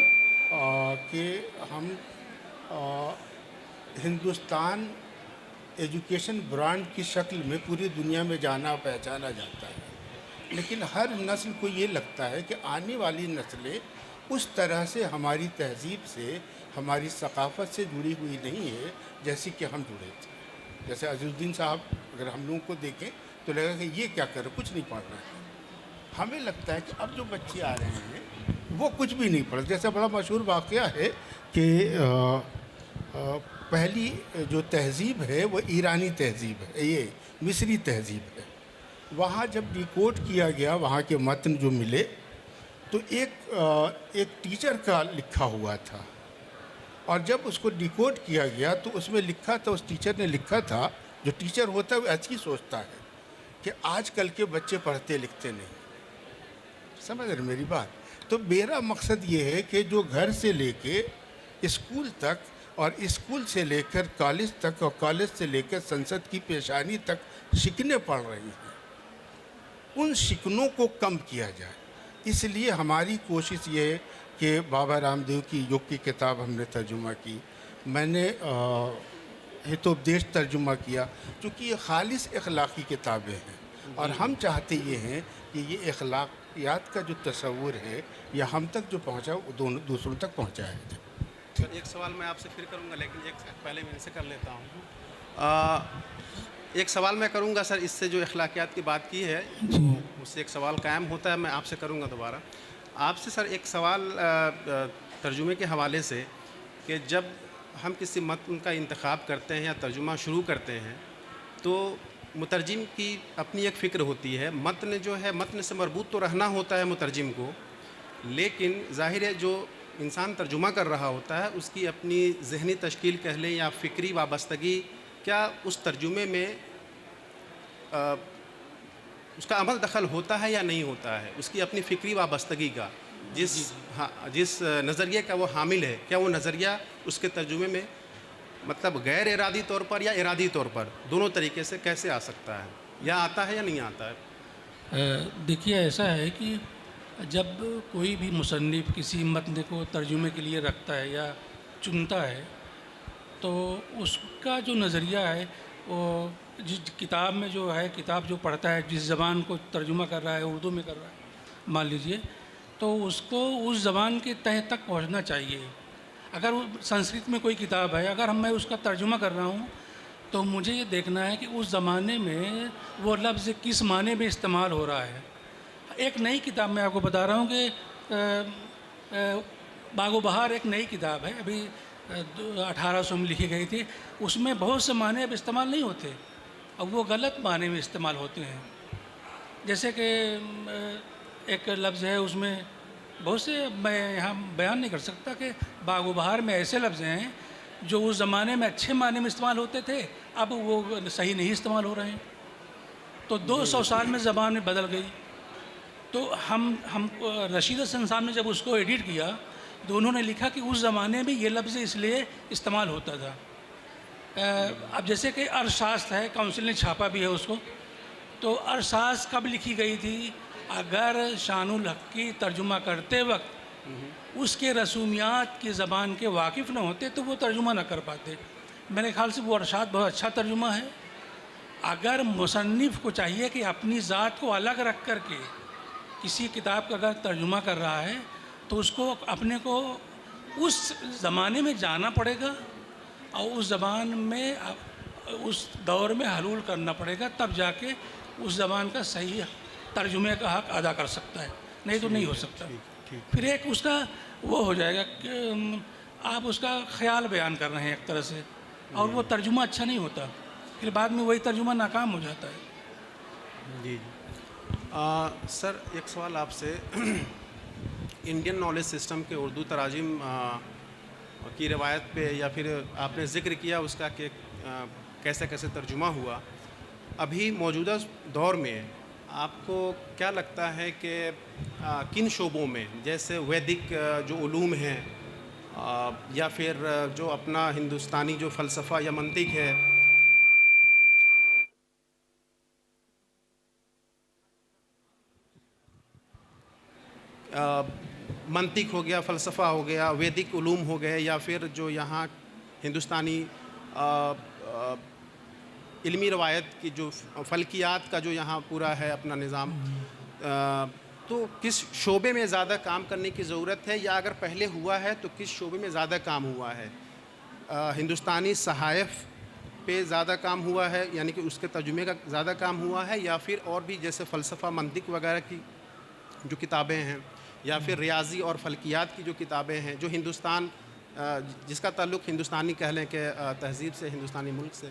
کہ ہم ہندوستان ایجوکیشن برانڈ کی شکل میں پوری دنیا میں جانا پہچانا جاتا ہے، لیکن ہر نسل کو یہ لگتا ہے کہ آنے والی نسلیں اس طرح سے ہماری تہذیب سے، ہماری ثقافت سے جڑی ہوئی نہیں ہے جیسی کہ ہم جڑے تھے. جیسے عزیز الدین صاحب اگر ہم لوگوں کو دیکھیں تو لگا کہ یہ کیا کر رہے، کچھ نہیں پڑھ رہے ہیں. ہمیں لگتا ہے کہ اب جو بچے آ رہے ہیں وہ کچھ بھی نہیں پڑھ. جیسا بڑا مشہور واقعہ ہے کہ پہلی جو تہذیب ہے وہ ایرانی تہذیب ہے، یہ مصری تہذیب ہے. وہاں جب ڈیکوڈ کیا گیا وہاں کے متن جو ملے تو ایک ٹیچر کا لکھا ہوا تھا، اور جب اس کو ڈیکوڈ کیا گیا تو اس میں لکھا تھا، اس ٹیچر نے لکھا تھا، جو ٹیچر ہوتا ہے وہ ایسی سوچتا ہے کہ آج کل کے بچے پڑھتے لکھتے نہیں. سمجھ رہے میری بات؟ تو میرا مقصد یہ ہے کہ جو گھر سے لے کے اسکول تک اور اسکول سے لے کر کالج تک اور کالج سے لے کر سنسد کی پیشانی تک شکنیں پڑھ رہی ہیں، ان شکنوں کو کم کیا جائے. اس لیے ہماری کوشش یہ ہے کہ بابا رام دیو کی یوگ کی کتاب ہم نے ترجمہ کی، میں نے ہتوپدیش ترجمہ کیا، چونکہ یہ خالص اخلاقی کتابیں ہیں اور ہم چاہتے یہ ہیں کہ یہ اخلاقیات کا جو تصور ہے یا ہم تک جو پہنچا وہ دوسروں تک پہنچایا جائے. ایک سوال میں آپ سے پھر کروں گا، لیکن ایک پہلے میں ان سے کر لیتا ہوں. ایک سوال میں کروں گا سر، اس سے جو اخلاقیات کی بات کی ہے اس سے ایک سوال قائم ہوتا ہے، میں آپ سے کروں گا دوبارہ. آپ سے سر ایک سوال ترجمے کے حوالے سے کہ جب ہم کسی متن کا انتخاب کرتے ہیں یا ترجمہ شروع کرتے ہیں تو مترجم کی اپنی ایک فکر ہوتی ہے. متن جو ہے متن سے مربوط تو رہنا ہوتا ہے مترجم کو، لیکن ظاہر ہے جو انسان ترجمہ کر رہا ہوتا ہے اس کی اپنی ذہنی تشکیل کہہ لیں یا فکری وابستگی، کیا اس ترجمے میں اس کا عمل دخل ہوتا ہے یا نہیں ہوتا ہے؟ اس کی اپنی فکری وابستگی کا جس نظریے کا وہ حامل ہے، کیا وہ نظریہ اس کے ترجمے میں مطلب غیر ارادی طور پر یا ارادی طور پر دونوں طریقے سے کیسے آ سکتا ہے، یا آتا ہے یا نہیں آتا ہے؟ دیکھیے ایسا ہے کہ جب کوئی بھی مصنف کسی متن کو ترجمے کے لیے رکھتا ہے یا چنتا ہے تو اس کا جو نظریہ ہے وہ جس کتاب میں جو ہے، کتاب جو پڑھتا ہے جس زبان کو ترجمہ کر رہا ہے اردو میں کر رہا ہے مان لیجئے، تو اس کو اس زبان کے تہ تک پہنچنا چاہیے. اگر سنسکرت میں کوئی کتاب ہے، اگر میں اس کا ترجمہ کر رہا ہوں تو مجھے یہ دیکھنا ہے کہ اس زمانے میں وہ لفظ کس معنی میں استعمال ہو رہا ہے. ایک نئی کتاب میں آپ کو بتا رہا ہوں کہ باغ و بہار ایک نئی کتاب ہے، ابھی 1800 میں لکھی گئی تھی. اس میں بہت سے معنی اب استعمال نہیں ہوتے، اب وہ غلط معنی میں استعمال ہوتے ہیں. جیسے کہ ایک لفظ ہے اس میں بہت سے، میں یہاں بیان نہیں کر سکتا، کہ باغ و بہار میں ایسے لفظ ہیں جو اس زمانے میں اچھے معنی میں استعمال ہوتے تھے، اب وہ صحیح نہیں استعمال ہو رہے ہیں. تو 200 سال میں زبان میں بدل گئی. تو ہم رشید حسن صاحب نے جب اس کو ایڈٹ کیا تو انہوں نے لکھا کہ اس زمانے میں یہ لفظ اس لیے استعمال ہوتا تھا. اب جیسے کہ ارشاست ہے، کونسل نے چھاپا بھی ہے اس کو، تو ارشاست کب لکھی گئی تھی؟ اگر شان الحق کی ترجمہ کرتے وقت اس کے رسومیات کی زبان کے واقف نہ ہوتے تو وہ ترجمہ نہ کر پاتے. میرے خیال سے وہ ارشاد بہت اچھا ترجمہ ہے. اگر مصنف کو چاہیے کہ اپنی ذات کو الگ رکھ کر کے کسی کتاب کا اگر ترجمہ کر رہا ہے تو اس کو اپنے کو اس زمانے میں جانا پڑے گا اور اس زبان میں اس دور میں حلول کرنا پڑے گا، تب جا کے اس زبان کا صحیح ترجمے کا حق ادا کر سکتا ہے، نہیں تو نہیں ہو سکتا. پھر ایک اس کا وہ ہو جائے گا کہ آپ اس کا خیال بیان کر رہے ہیں ایک طرح سے، اور وہ ترجمہ اچھا نہیں ہوتا، پھر بعد میں وہی ترجمہ ناکام ہو جاتا ہے. جی سر، ایک سوال آپ سے. انڈین نالج سسٹم کے اردو تراجم کی روایت پہ، یا پھر آپ نے ذکر کیا اس کا کہ کیسے کیسے ترجمہ ہوا، ابھی موجودہ دور میں آپ کو کیا لگتا ہے کہ کن شعبوں میں، جیسے ویدک جو علوم ہیں یا پھر جو اپنا ہندوستانی جو فلسفہ یا منطق ہے، منطق ہو گیا، فلسفہ ہو گیا، ویدک علوم ہو گئے، یا پھر جو یہاں ہندوستانی علمی روایت کی جو فلکیات کا جو یہاں پورا ہے اپنا نظام، تو کس شعبے میں زیادہ کام کرنے کی ضرورت ہے، یا اگر پہلے ہوا ہے تو کس شعبے میں زیادہ کام ہوا ہے؟ ہندوستانی صحائف پہ زیادہ کام ہوا ہے، یعنی کہ اس کے ترجمے کا زیادہ کام ہوا ہے، یا پھر اور بھی جیسے فلسفہ منطق وغیرہ کی جو کتابیں ہیں، یا پھر ریاضی اور فلکیات کی جو کتابیں ہیں جو ہندوستان جس کا تعلق ہندوستانی کہہ لیں کہ تہذیب سے، ہندوستانی ملک سے،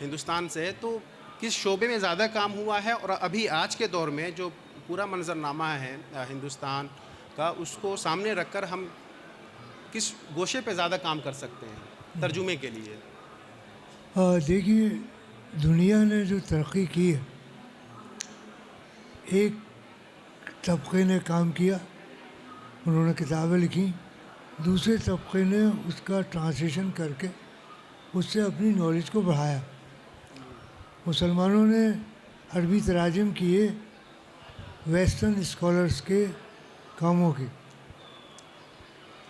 ہندوستان سے، تو کس شعبے میں زیادہ کام ہوا ہے؟ اور ابھی آج کے دور میں جو پورا منظرنامہ ہے ہندوستان کا، اس کو سامنے رکھ کر ہم کس گوشے پہ زیادہ کام کر سکتے ہیں ترجمے کے لیے؟ دیکھیے، دنیا نے جو ترقی کی ہے، ایک طبقے نے کام کیا، انہوں نے کتابیں لکھی، دوسرے طبقے نے اس کا ٹرانسلیشن کر کے اس سے اپنی نالج کو بڑھایا. مسلمانوں نے عربی تراجم کیے ویسٹرن اسکالرس کے کاموں کے.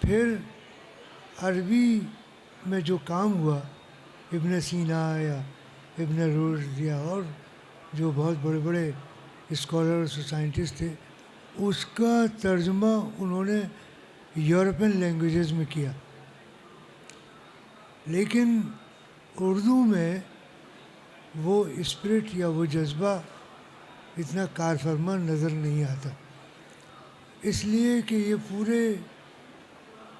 پھر عربی میں جو کام ہوا، ابن سینا یا ابن رشد یا اور جو بہت بڑے بڑے اسکالرس اور سائنٹسٹ تھے، اس کا ترجمہ انہوں نے یورپین لینگویجز میں کیا. لیکن اردو میں وہ اسپرٹ یا وہ جذبہ اتنا کار فرما نظر نہیں آتا، اس لیے کہ یہ پورے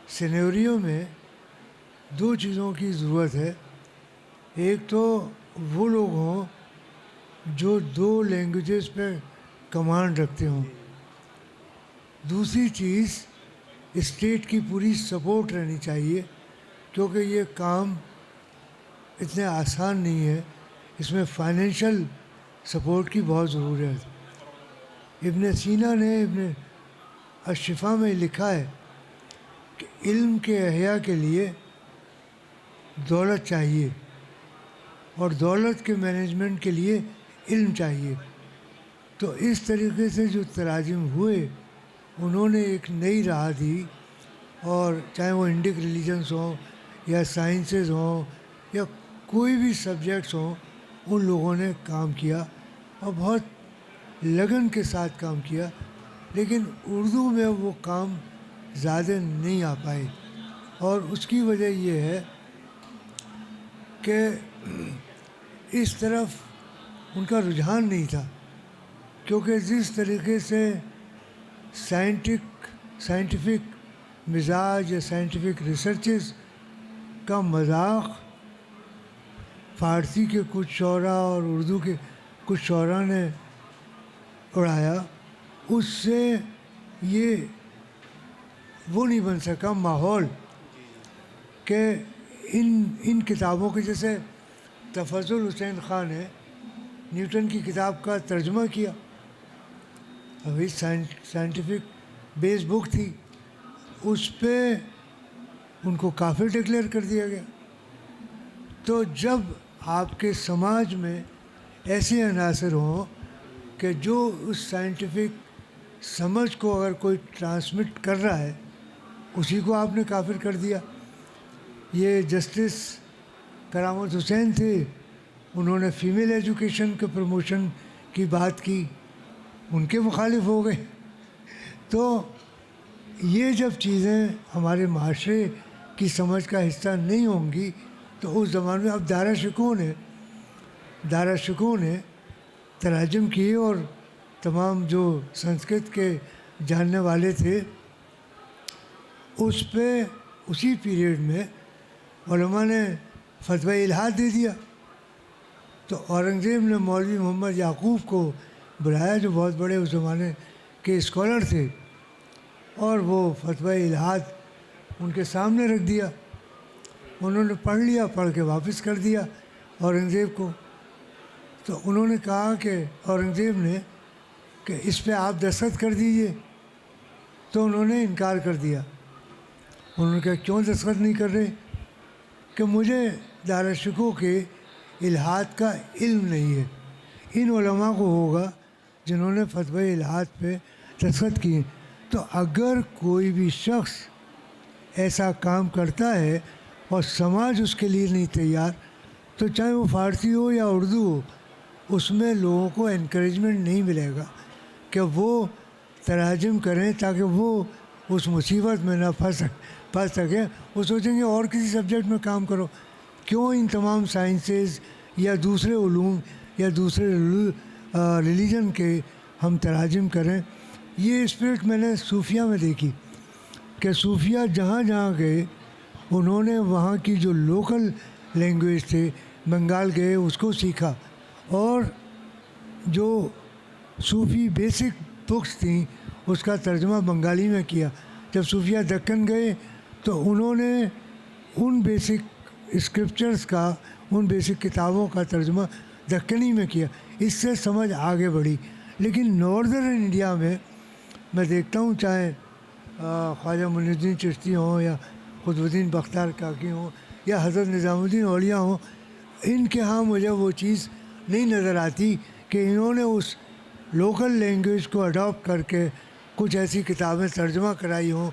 سینیریو میں دو چیزوں کی ضرورت ہے. ایک تو وہ لوگ ہوں جو دو لینگویجز پہ کمانڈ رکھتے ہوں، دوسری چیز اسٹیٹ کی پوری سپورٹ رہنی چاہیے، کیونکہ یہ کام اتنے آسان نہیں ہے، اس میں فائنینشیل سپورٹ کی بہت ضرورت ہے. ابن سینا نے ابن الشفا میں لکھا ہے کہ علم کے احیاء کے لیے دولت چاہیے اور دولت کے مینجمنٹ کے لیے علم چاہیے. تو اس طریقے سے جو تراجم ہوئے، انہوں نے ایک نئی راہ دی، اور چاہے وہ انڈک ریلیجنس ہوں یا سائنسز ہوں یا کوئی بھی سبجیکٹس ہوں، ان لوگوں نے کام کیا اور بہت لگن کے ساتھ کام کیا. لیکن اردو میں وہ کام زیادہ نہیں آ پائے، اور اس کی وجہ یہ ہے کہ اس طرف ان کا رجحان نہیں تھا، کیونکہ جس طریقے سے سائنٹیفک مزاج یا سائنٹیفک ریسرچز کا مذاق فارسی کے کچھ شعراء اور اردو کے کچھ شعراء نے اڑایا، اس سے یہ وہ نہیں بن سکا ماحول کہ ان کتابوں کے، جیسے تفضل حسین خان نے نیوٹن کی کتاب کا ترجمہ کیا، ابھی سائنٹیفک بیس بک تھی، اس پہ ان کو کافر ڈکلیئر کر دیا گیا۔ تو جب آپ کے سماج میں ایسے عناصر ہوں کہ جو اس سائنٹیفک سمجھ کو اگر کوئی ٹرانسمٹ کر رہا ہے، اسی کو آپ نے کافر کر دیا۔ یہ جسٹس کرامت حسین تھے، انہوں نے فیمیل ایجوکیشن کے پروموشن کی بات کی، ان کے مخالف ہو گئے۔ تو یہ جب چیزیں ہمارے معاشرے کی سمجھ کا حصہ نہیں ہوں گی تو اس زمانے میں اب دارا شکوہ نے تراجم کیے، اور تمام جو سنسکرت کے جاننے والے تھے اس پہ اسی پیریڈ میں علماء نے فتوی الحاد دے دیا۔ تو اورنگزیب نے مولوی محمد یعقوب کو بلایا، جو بہت بڑے اس زمانے کے اسکالر تھے، اور وہ فتوی الحاد ان کے سامنے رکھ دیا۔ انہوں نے پڑھ لیا، پڑھ کے واپس کر دیا اورنگزیب کو۔ تو انہوں نے کہا کہ اورنگزیب نے کہ اس پہ آپ دستخط کر دیجئے، تو انہوں نے انکار کر دیا۔ انہوں نے کہا کیوں دستخط نہیں کر رہے؟ کہ مجھے دارا شکوہ کے الحاد کا علم نہیں ہے، ان علماء کو ہوگا جنہوں نے فتوی الحاد پہ دستخط کیے۔ تو اگر کوئی بھی شخص ایسا کام کرتا ہے اور سماج اس کے لیے نہیں تیار، تو چاہے وہ فارسی ہو یا اردو ہو، اس میں لوگوں کو انکریجمنٹ نہیں ملے گا کہ وہ تراجم کریں تاکہ وہ اس مصیبت میں نہ پھنس سکیں۔ وہ سوچیں گے اور کسی سبجیکٹ میں کام کرو، کیوں ان تمام سائنسز یا دوسرے علوم یا دوسرے ریلیجن کے ہم تراجم کریں۔ یہ اسپرٹ میں نے صوفیہ میں دیکھی کہ صوفیہ جہاں جہاں گئے انہوں نے وہاں کی جو لوکل لینگویج تھے، بنگال گئے اس کو سیکھا، اور جو صوفی بیسک بکس تھیں اس کا ترجمہ بنگالی میں کیا۔ جب صوفیہ دکن گئے تو انہوں نے ان بیسک اسکرپچرز کا، ان بیسک کتابوں کا ترجمہ دکنی میں کیا۔ اس سے سمجھ آگے بڑھی۔ لیکن ناردرن انڈیا میں دیکھتا ہوں، چاہے خواجہ معین الدین چشتی ہوں یا قطب الدین بختیار کاکی ہوں یا حضرت نظام الدین اولیاء ہوں، ان کے ہاں مجھے وہ چیز نہیں نظر آتی کہ انہوں نے اس لوکل لینگویج کو اڈاپٹ کر کے کچھ ایسی کتابیں ترجمہ کرائی ہوں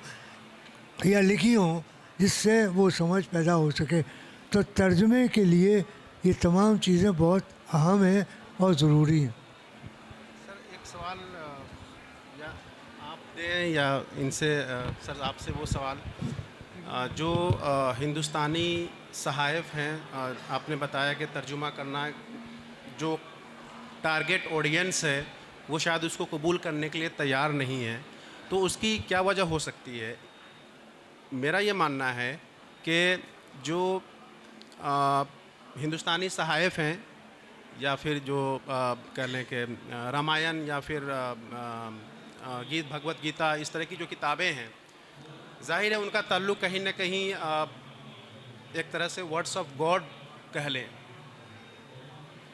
یا لکھی ہوں جس سے وہ سمجھ پیدا ہو سکے۔ تو ترجمے کے لیے یہ تمام چیزیں بہت اہم ہیں اور ضروری ہیں۔ سر ایک سوال یا آپ دیں یا ان سے سر آپ سے وہ سوال جو ہندوستانی صحائف ہیں، آپ نے بتایا کہ ترجمہ کرنا جو ٹارگیٹ آڈینس ہے وہ شاید اس کو قبول کرنے کے لیے تیار نہیں ہے، تو اس کی کیا وجہ ہو سکتی ہے؟ میرا یہ ماننا ہے کہ جو ہندوستانی صحائف ہیں یا پھر جو کہہ لیں کہ رامائن یا پھر گیت بھگوت گیتا، اس طرح کی جو کتابیں ہیں، ظاہر ہے ان کا تعلق کہیں نہ کہیں ایک طرح سے ورڈس آف گاڈ کہہ لیں۔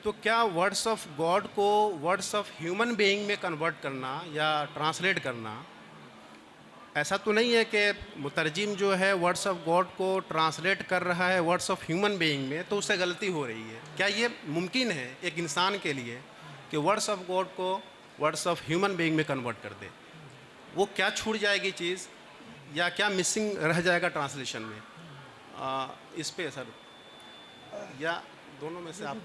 تو کیا ورڈس آف گاڈ کو ورڈس آف ہیومن بینگ میں کنورٹ کرنا یا ٹرانسلیٹ کرنا، ایسا تو نہیں ہے کہ مترجم جو ہے ورڈس آف گاڈ کو ٹرانسلیٹ کر رہا ہے ورڈس آف ہیومن بینگ میں، تو اس سے غلطی ہو رہی ہے؟ کیا یہ ممکن ہے ایک انسان کے لیے کہ ورڈس آف گاڈ کو ورڈس آف ہیومن بینگ میں کنورٹ کر دے؟ وہ کیا چھوٹ جائے گی چیز، یا کیا مسنگ رہ جائے گا ٹرانسلیشن میں؟ اس پہ سر، یا دونوں میں سے آپ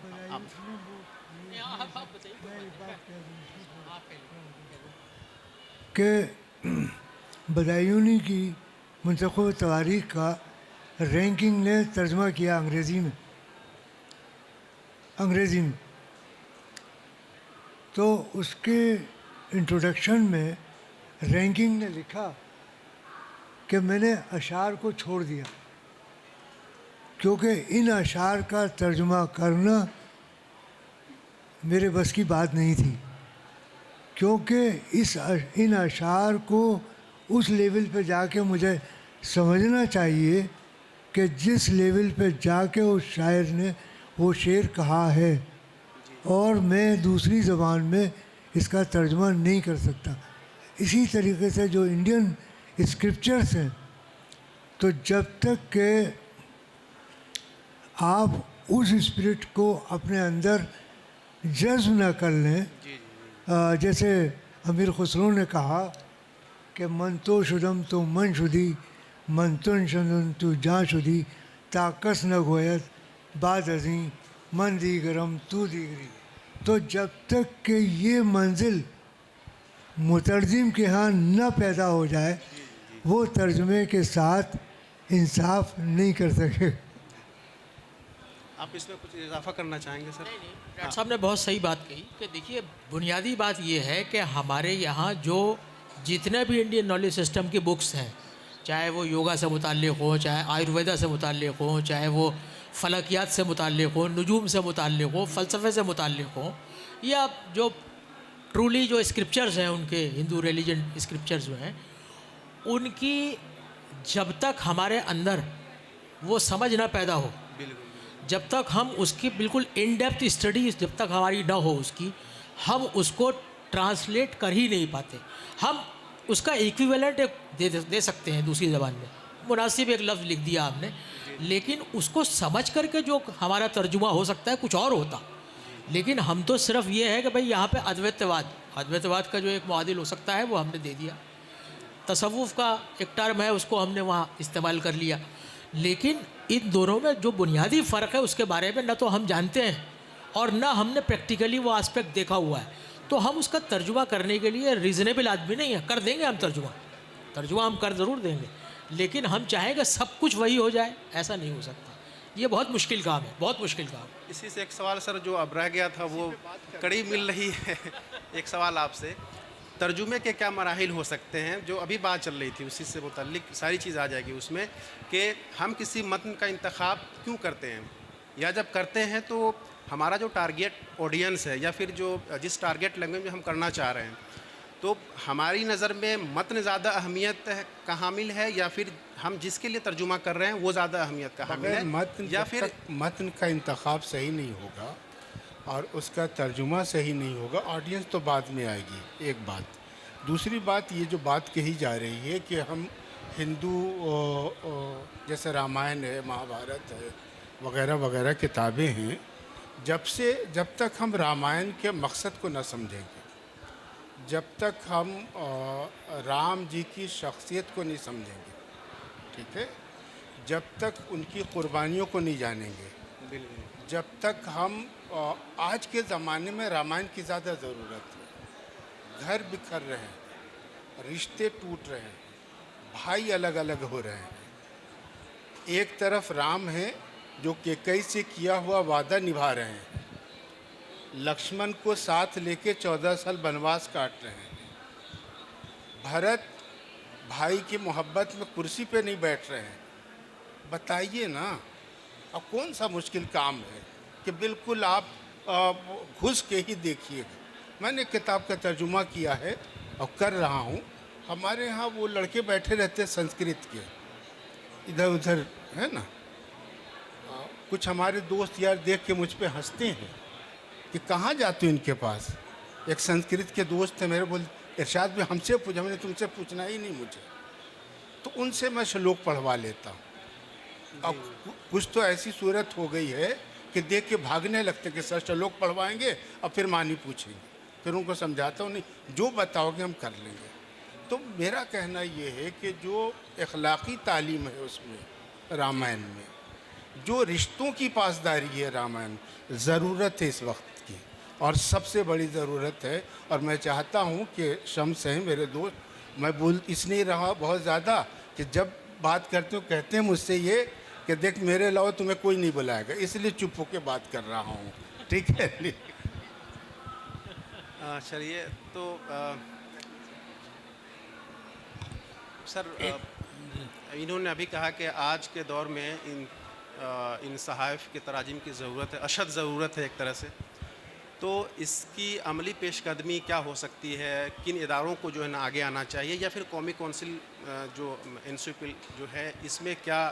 کہ بدایونی کی منتخب تواریخ کا رینکنگ نے ترجمہ کیا انگریزی میں. تو اس کے انٹروڈکشن میں رینکنگ نے لکھا کہ میں نے اشعار کو چھوڑ دیا کیونکہ ان اشعار کا ترجمہ کرنا میرے بس کی بات نہیں تھی، کیونکہ ان اشعار کو اس لیول پہ جا کے مجھے سمجھنا چاہیے کہ جس لیول پہ جا کے اس شاعر نے وہ شعر کہا ہے، اور میں دوسری زبان میں اس کا ترجمہ نہیں کر سکتا. اسی طریقے سے جو انڈین اسکرپچرس ہیں، تو جب تک کہ آپ اس اسپرٹ کو اپنے اندر جذب نہ کر لیں، جیسے امیر خسرو نے کہا کہ من تو شدم تو من شدی، من تن شدم تو جاں شدی، تا کس نہ گویت بعد ازیں من دیگرم تو دیگری. تو جب تک کہ یہ منزل مترجم کے ہاں نہ پیدا ہو جائے، وہ ترجمے کے ساتھ انصاف نہیں کر سکے. آپ اس میں کچھ اضافہ کرنا چاہیں گے سر؟ ڈاکٹر صاحب نے بہت صحیح بات کہی کہ دیکھیے بنیادی بات یہ ہے کہ ہمارے یہاں جو جتنے بھی انڈین نالج سسٹم کی بکس ہیں، چاہے وہ یوگا سے متعلق ہوں، چاہے آیورویدا سے متعلق ہوں، چاہے وہ فلکیات سے متعلق ہوں، نجوم سے متعلق ہوں، فلسفے سے متعلق ہوں، یا جو ٹرولی جو اسکرپچرز ہیں ان کے ہندو ریلیجن اسکرپچرز جو ہیں، ان کی جب تک ہمارے اندر وہ سمجھ نہ پیدا ہو، جب تک ہم اس کی بالکل ان ڈیپتھ اسٹڈی جب تک ہماری نہ ہو اس کی، ہم اس کو ٹرانسلیٹ کر ہی نہیں پاتے. ہم اس کا ایکویولنٹ دے سکتے ہیں دوسری زبان میں، مناسب ایک لفظ لکھ دیا آپ نے، لیکن اس کو سمجھ کر کے جو ہمارا ترجمہ ہو سکتا ہے کچھ اور ہوتا. لیکن ہم تو صرف یہ ہے کہ بھئی یہاں پہ ادویتواد کا جو ایک معادل ہو سکتا ہے وہ ہم نے دے دیا، تصوف کا ایک ٹرم ہے اس کو ہم نے وہاں استعمال کر لیا. لیکن ان دونوں میں جو بنیادی فرق ہے اس کے بارے میں نہ تو ہم جانتے ہیں اور نہ ہم نے پریکٹیکلی وہ آسپیکٹ دیکھا ہوا ہے. تو ہم اس کا ترجمہ کرنے کے لیے ریزنیبل آدمی نہیں ہیں. کر دیں گے ہم ترجمہ ہم کر ضرور دیں گے، لیکن ہم چاہیں گے سب کچھ وہی ہو جائے، ایسا نہیں ہو سکتا. یہ بہت مشکل کام ہے، بہت مشکل کام. اسی سے ایک سوال سر جو اب رہ گیا تھا، وہ کڑی مل رہی ہے. ایک سوال آپ سے، ترجمے کے کیا مراحل ہو سکتے ہیں؟ جو ابھی بات چل رہی تھی اسی سے متعلق ساری چیز آ جائے گی اس میں، کہ ہم کسی متن کا انتخاب کیوں کرتے ہیں، یا جب کرتے ہیں تو ہمارا جو ٹارگیٹ آڈینس ہے، یا پھر جو جس ٹارگیٹ لینگویج میں ہم کرنا چاہ رہے ہیں، تو ہماری نظر میں متن زیادہ اہمیت کا حامل ہے، یا پھر ہم جس کے لیے ترجمہ کر رہے ہیں وہ زیادہ اہمیت کا حامل ہے؟ یا پھر متن کا انتخاب صحیح نہیں ہوگا اور اس کا ترجمہ صحیح نہیں ہوگا، آڈینس تو بعد میں آئے گی. ایک بات. دوسری بات، یہ جو بات کہی جا رہی ہے کہ ہم ہندو جیسے رامائن ہے، مہا بھارت ہے، وغیرہ وغیرہ کتابیں ہیں، جب تک ہم رامائن کے مقصد کو نہ سمجھیں گے، جب تک ہم رام جی کی شخصیت کو نہیں سمجھیں گے، ٹھیک ہے، جب تک ان کی قربانیوں کو نہیں جانیں گے، جب تک ہم آج کے زمانے میں رامائن کی زیادہ ضرورت ہے. گھر بکھر رہے ہیں، رشتے ٹوٹ رہے ہیں، بھائی الگ الگ ہو رہے ہیں. ایک طرف رام ہیں جو کیکئی سے کیا ہوا وعدہ نبھا رہے ہیں، لکشمن کو ساتھ لے کے 14 سال بنواس کاٹ رہے ہیں. بھرت بھائی کی محبت میں کرسی پہ نہیں بیٹھ رہے ہیں. بتائیے نا، اب کون سا مشکل کام ہے کہ بالکل آپ گھس کے ہی دیکھیے گا. میں نے کتاب کا ترجمہ کیا ہے اور کر رہا ہوں. ہمارے ہاں وہ لڑکے بیٹھے رہتے سنسکرت کے، ادھر ادھر ہے نا. کچھ ہمارے دوست یار دیکھ کے مجھ پہ ہنستے ہیں کہ کہاں جاتے ہو ان کے پاس. ایک سنسکرت کے دوست تھے میرے، بول ارشاد بھی ہم سے پوچھا، میں نے تم سے پوچھنا ہی نہیں مجھے. تو ان سے میں شلوک پڑھوا لیتا ہوں. اب کچھ تو ایسی صورت ہو گئی ہے کہ دیکھ کے بھاگنے لگتے کہ سر شلوک پڑھوائیں گے اور پھر معنی پوچھیں گے. پھر ان کو سمجھاتا ہوں نہیں، جو بتاؤ گے ہم کر لیں گے. تو میرا کہنا یہ ہے کہ جو اخلاقی تعلیم ہے اس میں رامائن میں، جو رشتوں کی پاسداری ہے رامائن، ضرورت ہے اس وقت کی. اور سب سے بڑی ضرورت ہے. اور میں چاہتا ہوں کہ شمس ہیں میرے دوست، میں بول اس لیے رہا بہت زیادہ کہ جب بات کرتے ہو کہتے ہیں مجھ سے یہ کہ دیکھ میرے علاوہ تمہیں کوئی نہیں بلائے گا، اس لیے چپ ہو کے بات کر رہا ہوں. ٹھیک ہے؟ چلیے تو سر انہوں نے ابھی کہا کہ آج کے دور میں ان صحائف کے تراجم کی ضرورت ہے، اشد ضرورت ہے ایک طرح سے. تو اس کی عملی پیش قدمی کیا ہو سکتی ہے؟ کن اداروں کو جو ہے نا آگے آنا چاہیے، یا پھر قومی کونسل جو NCPL جو ہے اس میں کیا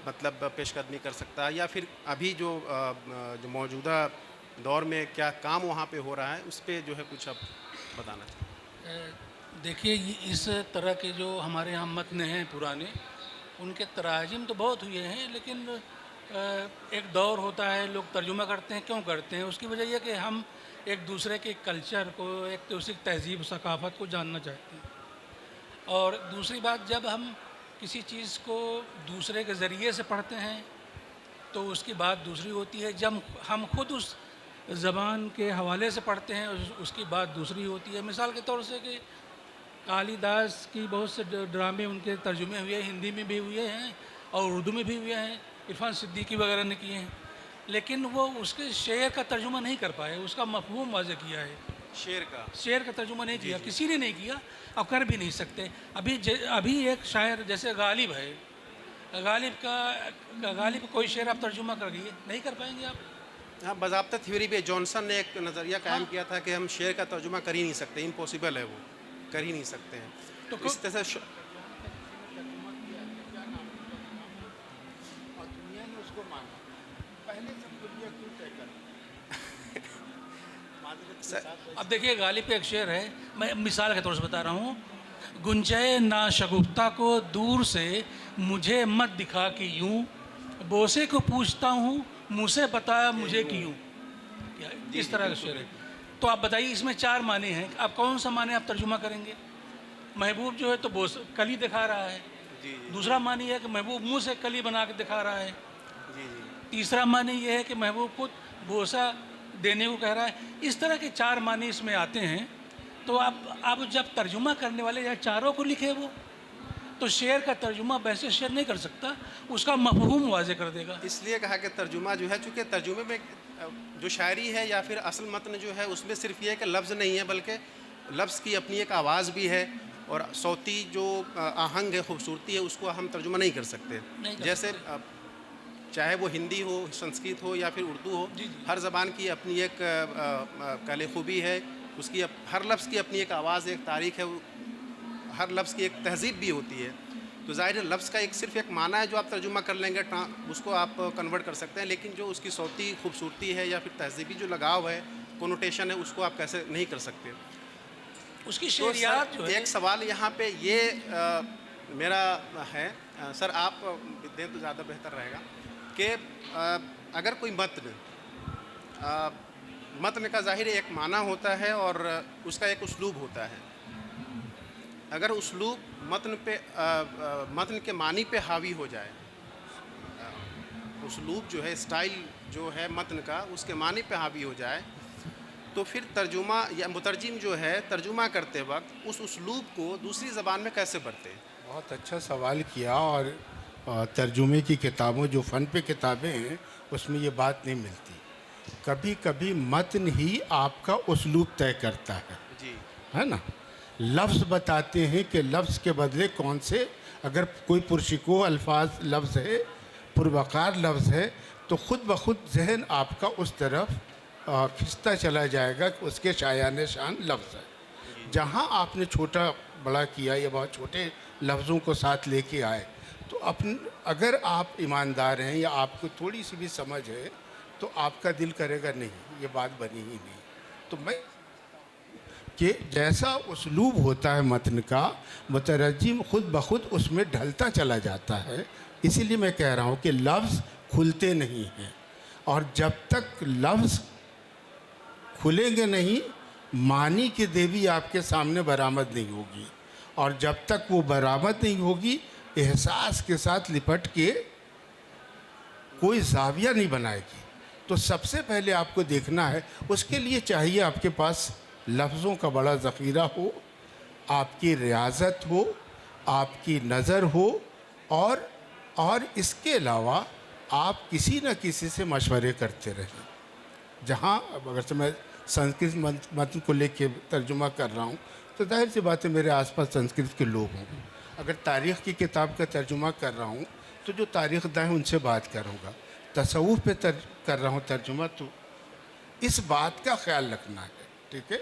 مطلب پیش قدمی کر سکتا ہے، یا پھر ابھی جو موجودہ دور میں کیا کام وہاں پہ ہو رہا ہے اس پہ جو ہے کچھ آپ بتانا چاہیے؟ دیکھیے اس طرح کے جو ہمارے یہاں متن ہیں پرانے، ان کے تراجم تو بہت ہوئے ہیں، لیکن ایک دور ہوتا ہے لوگ ترجمہ کرتے ہیں. کیوں کرتے ہیں؟ اس کی وجہ یہ کہ ہم ایک دوسرے کے کلچر کو، ایک دوسرے کی تہذیب ثقافت کو جاننا چاہتے ہیں. اور دوسری بات، جب ہم کسی چیز کو دوسرے کے ذریعے سے پڑھتے ہیں تو اس کی بات دوسری ہوتی ہے. جب ہم خود اس زبان کے حوالے سے پڑھتے ہیں اس کی بات دوسری ہوتی ہے. مثال کے طور سے کہ کالی داس کی بہت سے ڈرامے ان کے ترجمے ہوئے، ہندی میں بھی ہوئے ہیں اور اردو میں بھی ہوئے ہیں، عرفان صدیقی وغیرہ نے کیے ہیں، لیکن وہ اس کے شعر کا ترجمہ نہیں کر پائے، اس کا مفہوم واضح کیا ہے. شعر کا ترجمہ نہیں کیا، کسی نے نہیں کیا اور کر بھی نہیں سکتے. ابھی ایک شاعر جیسے غالب ہے، غالب کوئی شعر آپ ترجمہ کر دیے، نہیں کر پائیں گے آپ. ہاں، باضابطہ تھیوری پہ جانسن نے ایک نظریہ قائم کیا تھا کہ ہم شعر کا ترجمہ کر ہی نہیں سکتے، امپاسبل ہے، وہ کر ہی نہیں سکتے ہیں. تو اس طرح سے اب دیکھیے غالب کا ایک شعر ہے، میں مثال کے طور سے بتا رہا ہوں. گنجے ناشگفتہ کو دور سے مجھے مت دکھا کہ یوں، بوسے کو پوچھتا ہوں منہ سے بتایا مجھے کیوں. اس طرح کا شعر ہے. تو آپ بتائیے اس میں 4 معنی ہیں، آپ کون سا معنی آپ ترجمہ کریں گے؟ محبوب جو ہے تو کلی دکھا رہا ہے. دوسرا معنی ہے کہ محبوب منہ سے کلی بنا کے دکھا رہا ہے. تیسرا معنی یہ ہے کہ محبوب خود بوسہ دینے کو کہہ رہا ہے. اس طرح کے 4 معنی اس میں آتے ہیں. تو آپ جب ترجمہ کرنے والے یا چاروں کو لکھے وہ، تو شعر کا ترجمہ ویسے شعر نہیں کر سکتا، اس کا مفہوم واضح کر دے گا. اس لیے کہا کہ ترجمہ جو ہے، چونکہ ترجمے میں جو شاعری ہے یا پھر اصل متن جو ہے اس میں صرف یہ ہے کہ لفظ نہیں ہے، بلکہ لفظ کی اپنی ایک آواز بھی ہے، اور صوتی جو آہنگ ہے، خوبصورتی ہے، اس کو ہم ترجمہ نہیں کر سکتے. جیسے چاہے وہ ہندی ہو، سنسکرت ہو یا پھر اردو ہو، ہر زبان کی اپنی ایک کل خوبی ہے، اس کی ہر لفظ کی اپنی ایک آواز، ایک تاریخ ہے، ہر لفظ کی ایک تہذیب بھی ہوتی ہے. تو ظاہر ہے لفظ کا صرف ایک معنی ہے جو آپ ترجمہ کر لیں گے، اس کو آپ کنورٹ کر سکتے ہیں، لیکن جو اس کی صوتی خوبصورتی ہے یا پھر تہذیبی جو لگاؤ ہے، کنوٹیشن ہے، اس کو آپ کیسے نہیں کر سکتے. اس کی شعریات جو ہے. ایک سوال یہاں پہ یہ میرا ہے سر، آپ دیں تو زیادہ بہتر رہے گا کہ اگر کوئی متن کا ظاہر ایک معنی ہوتا ہے اور اس کا ایک اسلوب ہوتا ہے. اگر اسلوب متن کے معنی پہ حاوی ہو جائے، اسلوب جو ہے، اسٹائل جو ہے متن کا، اس کے معنی پہ حاوی ہو جائے، تو پھر ترجمہ یا مترجم جو ہے ترجمہ کرتے وقت اس اسلوب کو دوسری زبان میں کیسے برتے؟ بہت اچھا سوال کیا. اور ترجمے کی کتابوں، جو فن پہ کتابیں ہیں، اس میں یہ بات نہیں ملتی. کبھی کبھی متن ہی آپ کا اسلوب طے کرتا ہے. جی، ہے نا. لفظ بتاتے ہیں کہ لفظ کے بدلے کون سے، اگر کوئی پرشکوہ الفاظ لفظ ہے، پروقار لفظ ہے، تو خود بخود ذہن آپ کا اس طرف کھنچتا چلا جائے گا کہ اس کے شایان شان لفظ ہے. جہاں آپ نے چھوٹا بڑا کیا یا بہت چھوٹے لفظوں کو ساتھ لے کے آئے، تو اگر آپ ایماندار ہیں یا آپ کو تھوڑی سی بھی سمجھ ہے، تو آپ کا دل کرے گا نہیں، یہ بات بنی ہی نہیں. تو میں کہ جیسا اسلوب ہوتا ہے متن کا، مترجم خود بخود اس میں ڈھلتا چلا جاتا ہے. اسی لیے میں کہہ رہا ہوں کہ لفظ کھلتے نہیں ہیں، اور جب تک لفظ کھلیں گے نہیں، معنی کی دیوی آپ کے سامنے برآمد نہیں ہوگی. اور جب تک وہ برآمد نہیں ہوگی، احساس کے ساتھ لپٹ کے کوئی زاویہ نہیں بنائے گی. تو سب سے پہلے آپ کو دیکھنا ہے، اس کے لیے چاہیے آپ کے پاس لفظوں کا بڑا ذخیرہ ہو، آپ کی ریاضت ہو، آپ کی نظر ہو، اور اس کے علاوہ آپ کسی نہ کسی سے مشورے کرتے رہیں. جہاں اگر سے میں سنسکرت متن کو لے کے ترجمہ کر رہا ہوں تو ظاہر سی بات ہے میرے آس پاس سنسکرت کے لوگ ہوں. اگر تاریخ کی کتاب کا ترجمہ کر رہا ہوں تو جو تاریخ داں ہیں ان سے بات کروں گا. تصوف پہ کر رہا ہوں ترجمہ تو اس بات کا خیال رکھنا ہے، ٹھیک ہے.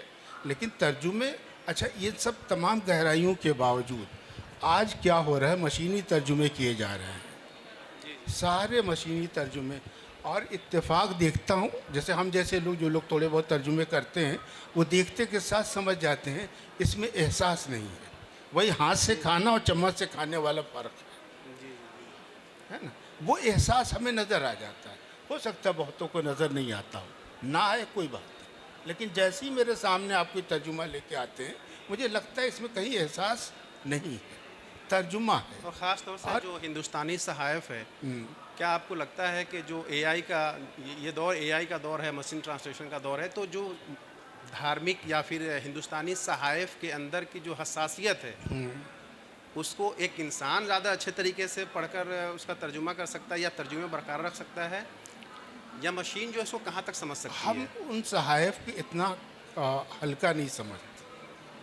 لیکن ترجمے، اچھا یہ سب تمام گہرائیوں کے باوجود آج کیا ہو رہا ہے، مشینی ترجمے کیے جا رہے ہیں، سارے مشینی ترجمے. اور اتفاق دیکھتا ہوں جیسے ہم جیسے لوگ جو لوگ تھوڑے بہت ترجمے کرتے ہیں وہ دیکھتے کے ساتھ سمجھ جاتے ہیں اس میں احساس نہیں ہے. وہی ہاتھ سے کھانا اور چمچ سے کھانے والا فرق ہے نا. وہ احساس ہمیں نظر آ جاتا ہے. ہو سکتا ہے بہتوں کو نظر نہیں آتا ہو، نہ آئے کوئی بات نہیں، لیکن جیسے ہی میرے سامنے آپ کوئی ترجمہ لے کے آتے ہیں مجھے لگتا ہے اس میں کہیں احساس نہیں ہے، ترجمہ ہے. اور خاص طور سے جو ہندوستانی صحائف ہے، کیا آپ کو لگتا ہے کہ جو اے آئی کا یہ دور، اے آئی کا دور ہے، مشین ٹرانسلیشن کا دور ہے، تو جو دھارمک یا پھر ہندوستانی صحائف کے اندر کی جو حساسیت ہے اس کو ایک انسان زیادہ اچھے طریقے سے پڑھ کر اس کا ترجمہ کر سکتا ہے یا ترجمے برقرار رکھ سکتا ہے، یا مشین جو اس کو کہاں تک سمجھ سکتی ہے؟ ہم ان صحائف کی اتنا ہلکا نہیں سمجھتے،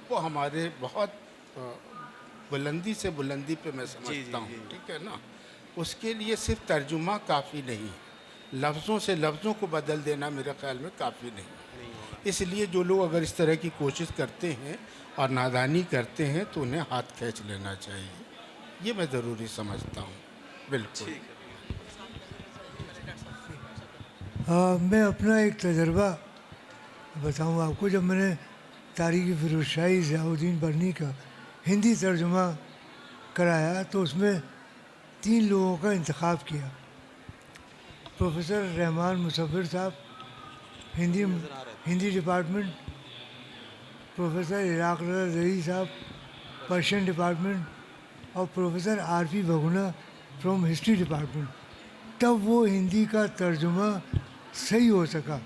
وہ ہمارے بہت بلندی سے بلندی پہ میں سمجھتا ہوں، ٹھیک ہے نا. اس کے لیے صرف ترجمہ کافی نہیں ہے، لفظوں سے لفظوں کو بدل دینا میرے خیال میں کافی نہیں. اس لیے جو لوگ اگر اس طرح کی کوشش کرتے ہیں اور نادانی کرتے ہیں تو انہیں ہاتھ کھینچ لینا چاہیے، یہ میں ضروری سمجھتا ہوں. بالکل. میں اپنا ایک تجربہ بتاؤں آپ کو. جب میں نے تاریخ فیروز شاہی ضیاء الدین برنی کا ہندی ترجمہ کرایا تو اس میں 3 لوگوں کا انتخاب کیا. پروفیسر رحمان مصور صاحب ہندی ڈپارٹمنٹ، پروفیسر عراق رضا زئی صاحب پرشین ڈپارٹمنٹ، اور professor R P Bhaguna from history department. تب وہ ہندی کا ترجمہ صحیح ہو سکا.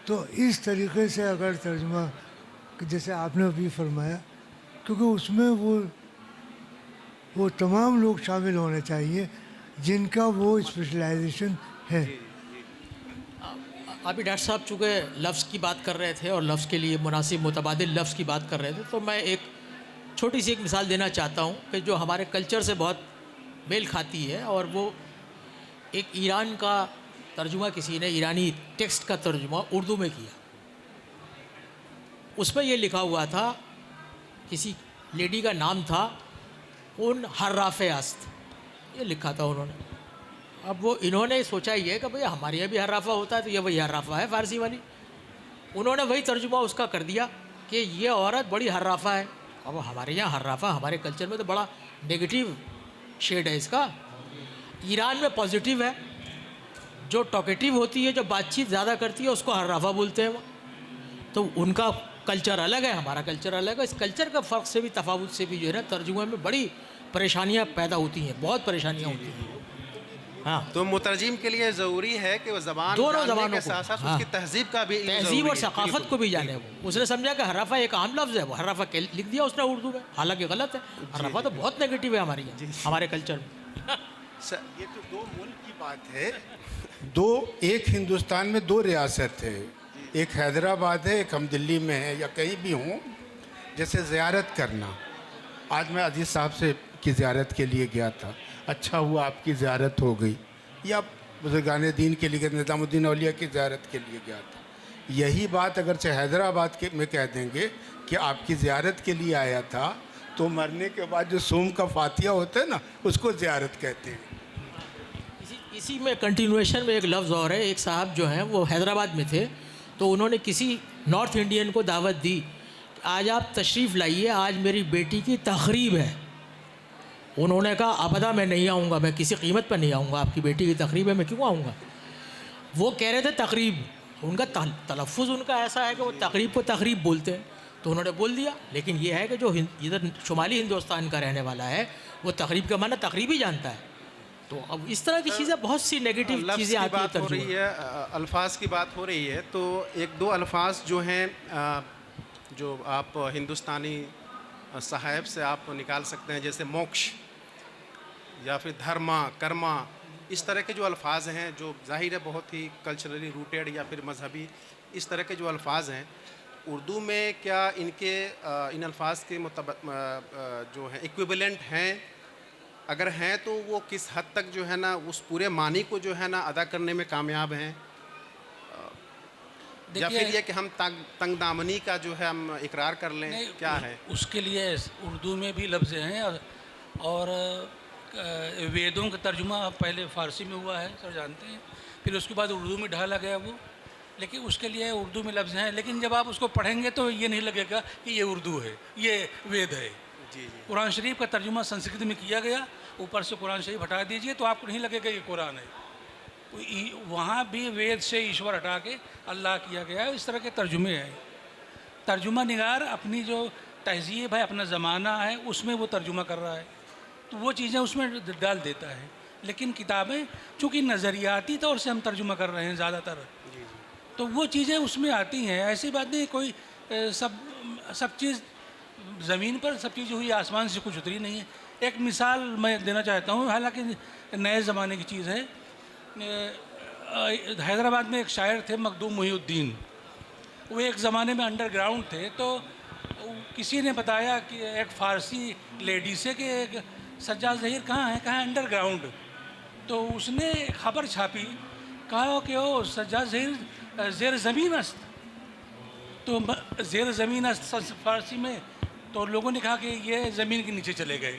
تو اس طریقے سے اگر ترجمہ جیسے آپ نے ابھی فرمایا، کیونکہ اس میں وہ تمام لوگ شامل ہونے چاہیے جن کا وہ اسپیشلائزیشن ہے. ابھی ڈاکٹر صاحب چونکہ لفظ کی بات کر رہے تھے اور لفظ کے لیے مناسب متبادل لفظ کی بات کر رہے تھے، تو میں ایک چھوٹی سی ایک مثال دینا چاہتا ہوں کہ جو ہمارے کلچر سے بہت میل کھاتی ہے. اور وہ ایک ایران کا ترجمہ، کسی نے ایرانی ٹیکسٹ کا ترجمہ اردو میں کیا. اس میں یہ لکھا ہوا تھا، کسی لیڈی کا نام تھا ان حرافِ است، یہ لکھا تھا انہوں نے. اب وہ انہوں نے سوچا یہ کہ بھئی ہمارے یہاں بھی حرافہ ہوتا ہے تو یہ وہی حرافہ ہے فارسی والی. انہوں نے وہی ترجمہ اس کا کر دیا کہ یہ عورت بڑی حرافہ ہے. اب ہمارے یہاں حرافہ ہمارے کلچر میں تو بڑا نگیٹیو شیڈ ہے اس کا. ایران میں پازیٹیو ہے، جو ٹاکیٹیو ہوتی ہے، جو بات چیت زیادہ کرتی ہے اس کو حرافہ بولتے ہیں وہ. تو ان کا کلچر الگ ہے، ہمارا کلچر الگ ہے. اس کلچر کا فرق سے بھی، تفاوت سے بھی جو ہے نا ترجمے میں بڑی پریشانیاں پیدا ہوتی ہیں، بہت پریشانیاں ہوتی ہیں. ہاں، تو مترجم کے لیے ضروری ہے کہ وہ زبان دونوں جاننے زبانوں کے کو، ساتھ ساتھ ہاں، اس کی تہذیب کا بھی علم تہذیب ضروری اور ہے. ثقافت کو بھی جانے. وہ اس نے سمجھا کہ حرافہ ایک عام لفظ ہے، وہ حرافہ لکھ دیا اس نے اردو میں، حالانکہ غلط ہے. حرافہ تو بہت نیگیٹو ہے ہمارے یہاں، ہمارے کلچر میں. یہ تو 2 ملک کی بات ہے. ایک ہندوستان میں 2 ریاست ہے، ایک حیدرآباد ہے، ایک ہم دلی میں ہے یا کہیں بھی ہوں. جیسے زیارت کرنا، آج میں عزیز صاحب سے کی زیارت کے لیے گیا تھا، اچھا ہوا آپ کی زیارت ہو گئی. یا بزرگان دین کے لیے، نظام الدین اولیاء کی زیارت کے لیے گیا تھا. یہی بات اگرچہ حیدرآباد میں کہہ دیں گے کہ آپ کی زیارت کے لیے آیا تھا، تو مرنے کے بعد جو سوم کا فاتحہ ہوتا ہے نا، اس کو زیارت کہتے ہیں. اسی میں کنٹینویشن میں ایک لفظ اور ہے. ایک صاحب جو ہیں وہ حیدرآباد میں تھے، تو انہوں نے کسی نارتھ انڈین کو دعوت دی، آج آپ تشریف لائیے، آج میری بیٹی کی تقریب ہے. انہوں نے کہا ابدا میں نہیں آؤں گا، میں کسی قیمت پہ نہیں آؤں گا، آپ کی بیٹی کی تقریب ہے، میں کیوں آؤں گا. وہ کہہ رہے تھے تقریب، ان کا تلفظ ان کا ایسا ہے کہ وہ تقریب کو تقریب بولتے ہیں، تو انہوں نے بول دیا. لیکن یہ ہے کہ جو ادھر شمالی ہندوستان کا رہنے والا ہے وہ تقریب کا معنی تقریب ہی جانتا ہے. تو اب اس طرح کی چیزیں بہت سی نیگیٹو لفظ چیزیں کی آتی ہیں بات ہو ترجمے رہی ہے، الفاظ کی بات ہو رہی ہے، تو ایک دو الفاظ جو ہیں جو آپ ہندوستانی صحائف سے آپ نکال سکتے ہیں، جیسے موکش یا پھر دھرما، کرما، اس طرح کے جو الفاظ ہیں جو ظاہر ہے بہت ہی کلچرلی روٹیڈ یا پھر مذہبی اس طرح کے جو الفاظ ہیں، اردو میں کیا ان الفاظ کے جو ہیں ایکویولنٹ ہیں؟ اگر ہیں تو وہ کس حد تک جو ہے نا اس پورے معنی کو جو ہے نا ادا کرنے میں کامیاب ہیں، یا پھر یہ کہ ہم تنگ دامنی کا جو ہے ہم اقرار کر لیں، کیا ہے؟ اس کے لیے اردو میں بھی لفظ ہیں، اور ویدوں کا ترجمہ پہلے فارسی میں ہوا ہے، سر جانتے ہیں، پھر اس کے بعد اردو میں ڈھالا گیا وہ، لیکن اس کے لیے اردو میں لفظ ہیں، لیکن جب آپ اس کو پڑھیں گے تو یہ نہیں لگے گا کہ یہ اردو ہے، یہ وید ہے۔ جی جی قرآن شریف کا ترجمہ سنسکرت میں کیا گیا، اوپر سے قرآن شریف ہٹا دیجئے تو آپ کو نہیں لگے گا یہ قرآن ہے، وہاں بھی وید سے ایشور ہٹا کے اللہ کیا گیا ہے، اس طرح کے ترجمے ہیں۔ ترجمہ نگار اپنی جو تہذیب ہے، اپنا زمانہ ہے، اس میں وہ ترجمہ کر رہا ہے، تو وہ چیزیں اس میں ڈال دیتا ہے، لیکن کتابیں چونکہ نظریاتی طور سے ہم ترجمہ کر رہے ہیں زیادہ تر، تو وہ چیزیں اس میں آتی ہیں، ایسی بات نہیں کوئی سب چیز زمین پر، سب چیز ہوئی آسمان سے کچھ اتری نہیں ہے۔ ایک مثال میں دینا چاہتا ہوں، حالانکہ نئے زمانے کی چیز ہے۔ حیدرآباد میں ایک شاعر تھے مخدوم محی الدین، وہ ایک زمانے میں انڈر گراؤنڈ تھے، تو کسی نے بتایا کہ ایک فارسی لیڈی سے کہ ایک سجاد ظہیر کہاں ہے، کہاں انڈر گراؤنڈ، تو اس نے خبر چھاپی، کہا کہ او سجاد ظہیر زیر زمین است، تو زیر زمین است فارسی میں، تو لوگوں نے کہا کہ یہ زمین کے نیچے چلے گئے۔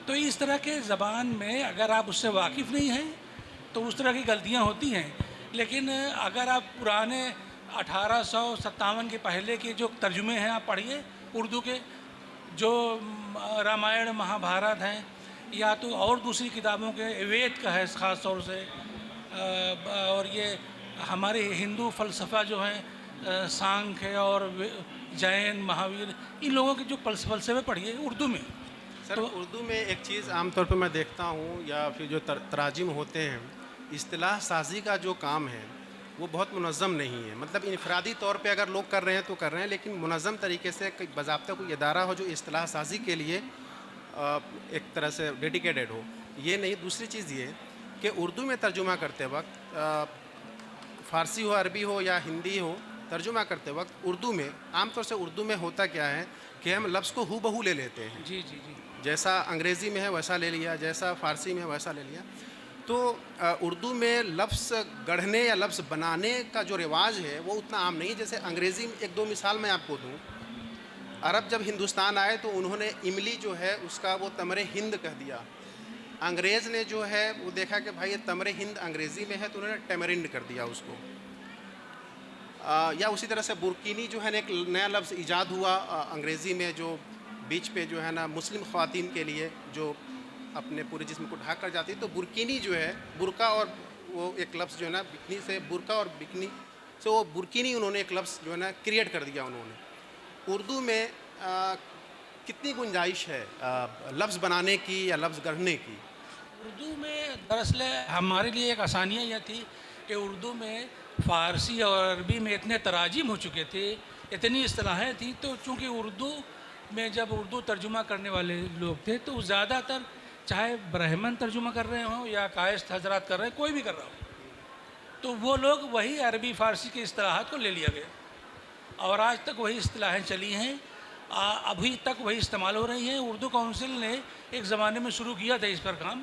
تو اس طرح کے زبان میں اگر آپ اس سے واقف نہیں ہیں تو اس طرح کی غلطیاں ہوتی ہیں، لیکن اگر آپ پرانے 1857 کے پہلے کے جو ترجمے ہیں آپ پڑھیے اردو کے، جو رامائن مہا بھارت ہیں، یا تو اور دوسری کتابوں کے، وید کا ہے خاص طور سے، اور یہ ہمارے ہندو فلسفہ جو ہیں سانکھ ہے اور جین مہاویر، ان لوگوں کے جو فلسفے پڑھیے اردو میں۔ سر اردو میں ایک چیز عام طور پہ میں دیکھتا ہوں، یا پھر جو تراجم ہوتے ہیں، اصطلاح سازی کا جو کام ہے وہ بہت منظم نہیں ہے، مطلب انفرادی طور پہ اگر لوگ کر رہے ہیں تو کر رہے ہیں، لیکن منظم طریقے سے باضابطہ کوئی ادارہ ہو جو اصطلاح سازی کے لیے ایک طرح سے ڈیڈیکیٹڈ ہو، یہ نہیں۔ دوسری چیز یہ کہ اردو میں ترجمہ کرتے وقت، فارسی ہو، عربی ہو یا ہندی ہو، ترجمہ کرتے وقت اردو میں عام طور سے اردو میں ہوتا کیا ہے کہ ہم لفظ کو ہو بہو لے لیتے ہیں، جی جی جی، جیسا انگریزی میں ہے ویسا لے لیا، جیسا فارسی میں ہے ویسا لے لیا۔ تو اردو میں لفظ گڑھنے یا لفظ بنانے کا جو رواج ہے وہ اتنا عام نہیں ہے، جیسے انگریزی میں ایک دو مثال میں آپ کو دوں۔ عرب جب ہندوستان آئے تو انہوں نے املی جو ہے اس کا وہ تمر ہند کہہ دیا، انگریز نے جو ہے وہ دیکھا کہ بھائی یہ تمر ہند انگریزی میں ہے تو انہوں نے ٹیمرنڈ کر دیا اس کو۔ یا اسی طرح سے برکینی جو ہے نا ایک نیا لفظ ایجاد ہوا انگریزی میں، جو بیچ پہ جو ہے نا مسلم خواتین کے لیے جو اپنے پورے جسم کو ڈھک کر جاتی ہے، تو برکینی جو ہے برقع، اور وہ ایک لفظ جو ہے نا بکنی سے، برقع اور بکنی سے وہ برکینی انہوں نے ایک لفظ جو ہے نا کریٹ کر دیا انہوں نے۔ اردو میں کتنی گنجائش ہے لفظ بنانے کی یا لفظ گڑھنے کی؟ اردو میں دراصل ہمارے لیے ایک آسانیاں یہ تھی کہ اردو میں فارسی اور عربی میں اتنے تراجم ہو چکے تھے، اتنی اصطلاحیں تھیں، تو چونکہ اردو میں جب اردو ترجمہ کرنے والے لوگ تھے تو زیادہ تر چاہے برہمن ترجمہ کر رہے ہوں یا کائست حضرات کر رہے ہیں، کوئی بھی کر رہا ہو، تو وہ لوگ وہی عربی فارسی کی اصطلاحات کو لے لیا گیا، اور آج تک وہی اصطلاحیں چلی ہیں، ابھی تک وہی استعمال ہو رہی ہیں۔ اردو کونسل نے ایک زمانے میں شروع کیا تھا اس پر کام،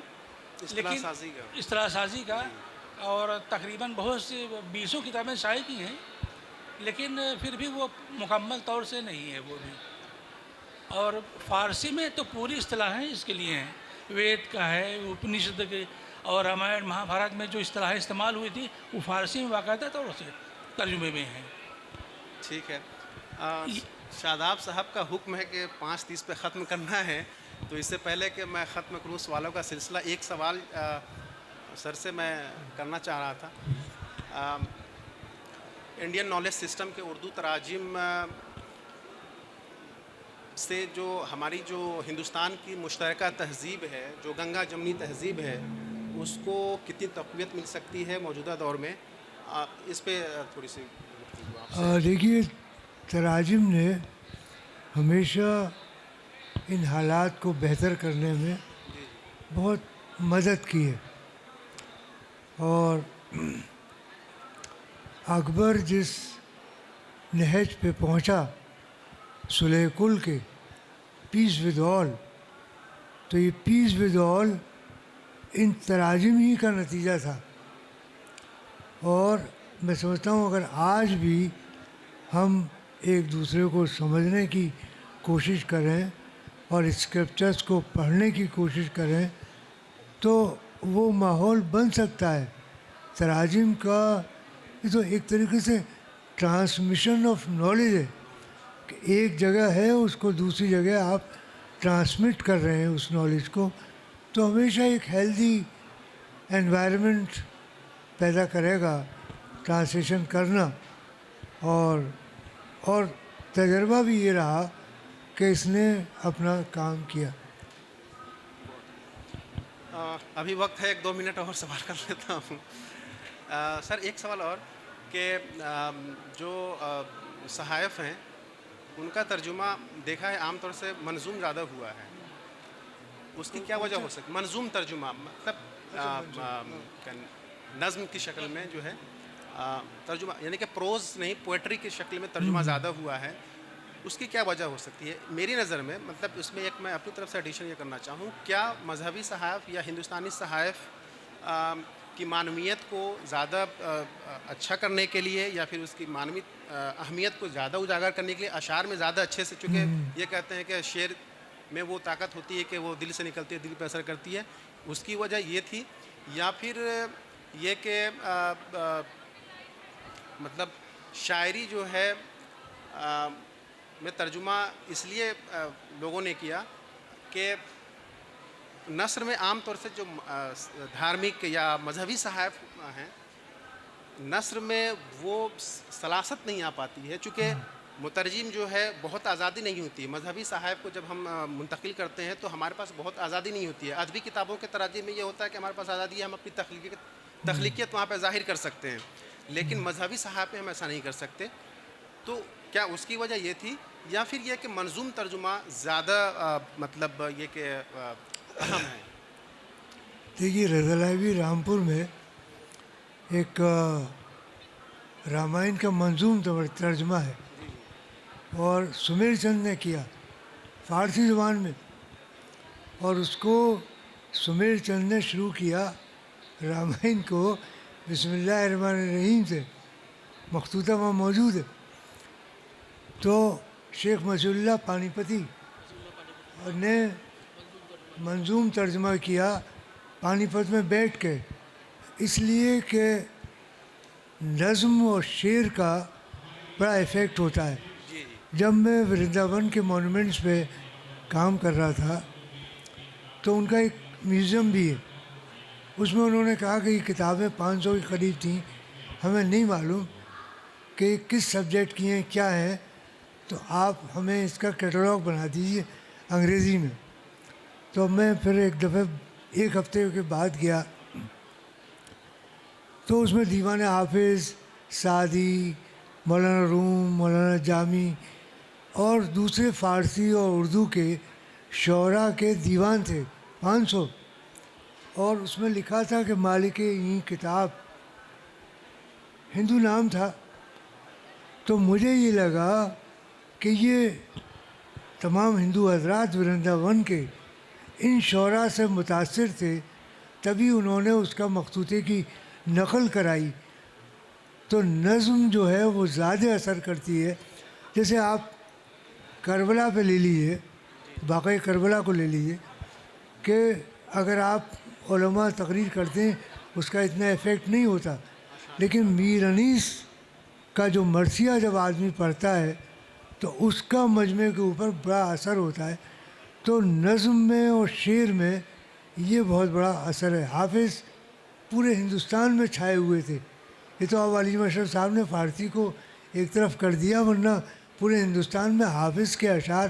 اصطلاح سازی کا، اصطلاح سازی کا، اور تقریباً بہت سی 20 کتابیں شائع کی ہیں، لیکن پھر بھی وہ مکمل طور سے نہیں ہے وہ بھی۔ اور فارسی میں تو پوری اصطلاحیں اس کے لیے ہیں، وید کا ہے، اپنشد کے، اور رامائن مہا بھارت میں جو اصطلاحیں استعمال ہوئی تھی وہ فارسی میں باقاعدہ طور سے ترجمے میں ہیں۔ ٹھیک ہے، شاداب صاحب کا حکم ہے کہ 5:30 پہ ختم کرنا ہے، تو اس سے پہلے کہ میں ختم کروں سوالوں کا سلسلہ، ایک سوال سر سے میں کرنا چاہ رہا تھا۔ انڈین نالج سسٹم کے اردو تراجم سے جو ہماری جو ہندوستان کی مشترکہ تہذیب ہے، جو گنگا جمنی تہذیب ہے، اس کو کتنی تقویت مل سکتی ہے موجودہ دور میں؟ اس پہ تھوڑی سی گفتگو آپ سے۔ دیکھیے، تراجم نے ہمیشہ ان حالات کو بہتر کرنے میں بہت مدد کی ہے، اور اکبر جس نہج پہ پہنچا صلح کل کے، پیس ود آل، تو یہ پیس ود آل ان تراجم ہی کا نتیجہ تھا۔ اور میں سمجھتا ہوں اگر آج بھی ہم ایک دوسرے کو سمجھنے کی کوشش کریں اور اسکرپچرس کو پڑھنے کی کوشش کریں تو وہ ماحول بن سکتا ہے۔ تراجم کا یہ تو ایک طریقے سے ٹرانسمیشن آف نالج ہے کہ ایک جگہ ہے، اس کو دوسری جگہ آپ ٹرانسمٹ کر رہے ہیں اس نالج کو، تو ہمیشہ ایک ہیلدی انوائرمنٹ پیدا کرے گا ٹرانسلیشن کرنا۔ اور تجربہ بھی یہ رہا کہ اس نے اپنا کام کیا۔ ابھی وقت ہے 1-2 منٹ اور سوال کر لیتا ہوں۔ سر ایک سوال اور کہ جو صحائف ہیں ان کا ترجمہ دیکھا ہے عام طور سے منظوم زیادہ ہوا ہے، اس کی کیا وجہ ہو سکتی؟ منظوم ترجمہ مطلب نظم کی شکل میں جو ہے ترجمہ، یعنی کہ پروز نہیں، پوئٹری کی شکل میں ترجمہ زیادہ ہوا ہے، اس کی کیا وجہ ہو سکتی ہے؟ میری نظر میں مطلب اس میں ایک میں اپنی طرف سے ایڈیشن یہ کرنا چاہوں، کیا مذہبی صحائف یا ہندوستانی صحائف کی معنویت کو زیادہ اچھا کرنے کے لیے یا پھر اس کی معنوی اہمیت کو زیادہ اجاگر کرنے کے لیے اشعار میں زیادہ اچھے سے، چونکہ یہ کہتے ہیں کہ شعر میں وہ طاقت ہوتی ہے کہ وہ دل سے نکلتی ہے، دل پہ اثر کرتی ہے، اس کی وجہ یہ تھی؟ یا پھر یہ کہ مطلب شاعری جو ہے میں ترجمہ اس لیے لوگوں نے کیا کہ نثر میں عام طور سے جو دھارمک یا مذہبی صحائف ہیں، نثر میں وہ سلاست نہیں آ پاتی ہے، چونکہ مترجم جو ہے بہت آزادی نہیں ہوتی ہے۔ مذہبی صحائف کو جب ہم منتقل کرتے ہیں تو ہمارے پاس بہت آزادی نہیں ہوتی ہے۔ ادبی کتابوں کے تراجم میں یہ ہوتا ہے کہ ہمارے پاس آزادی ہے، ہم اپنی تخلیقیت وہاں پہ ظاہر کر سکتے ہیں، لیکن مذہبی صحائف میں ہم ایسا نہیں کر سکتے۔ تو کیا اس کی وجہ یہ تھی، یا پھر یہ کہ منظوم ترجمہ زیادہ مطلب یہ کہ اہم ہے؟ دیکھیے، رضا لاہوی رامپور میں ایک رامائن کا منظوم ترجمہ ہے، اور سمیر چند نے کیا فارسی زبان میں، اور اس کو سمیر چند نے شروع کیا رامائن کو بسم اللہ الرحمن الرحیم سے، مخطوطہ وہاں موجود ہے۔ تو شیخ مسیح اللہ پانی پتی نے منظوم ترجمہ کیا پانی پت میں بیٹھ کے، اس لیے کہ نظم اور شعر کا بڑا ایفیکٹ ہوتا ہے۔ جب میں ورنداون کے مونومنٹس پہ کام کر رہا تھا تو ان کا ایک میوزیم بھی ہے، اس میں انہوں نے کہا کہ یہ کتابیں 500 کے قریب تھیں، ہمیں نہیں معلوم کہ کس سبجیکٹ کی ہیں، کیا ہیں، تو آپ ہمیں اس کا کیٹلاگ بنا دیجیے انگریزی میں۔ تو میں پھر ایک دفعہ 1 ہفتے کے بعد گیا تو اس میں دیوان حافظ، سعدی، مولانا روم، مولانا جامی اور دوسرے فارسی اور اردو کے شعراء کے دیوان تھے 500، اور اس میں لکھا تھا کہ مالک این کتاب ہندو نام تھا۔ تو مجھے یہ لگا کہ یہ تمام ہندو حضرات ورنداون کے ان شعراء سے متاثر تھے، تبھی انہوں نے اس کا مخطوطے کی نقل کرائی۔ تو نظم جو ہے وہ زیادہ اثر کرتی ہے۔ جیسے آپ کربلا پہ لے لیجیے، واقعہ کربلا کو لے لیجیے، کہ اگر آپ علماء تقریر کرتے ہیں اس کا اتنا ایفیکٹ نہیں ہوتا، لیکن میر انیس کا جو مرثیہ جب آدمی پڑھتا ہے تو اس کا مجمع کے اوپر بڑا اثر ہوتا ہے۔ تو نظم میں اور شعر میں یہ بہت بڑا اثر ہے۔ حافظ پورے ہندوستان میں چھائے ہوئے تھے، یہ تو اب علی اشرف صاحب نے فارسی کو ایک طرف کر دیا، ورنہ پورے ہندوستان میں حافظ کے اشعار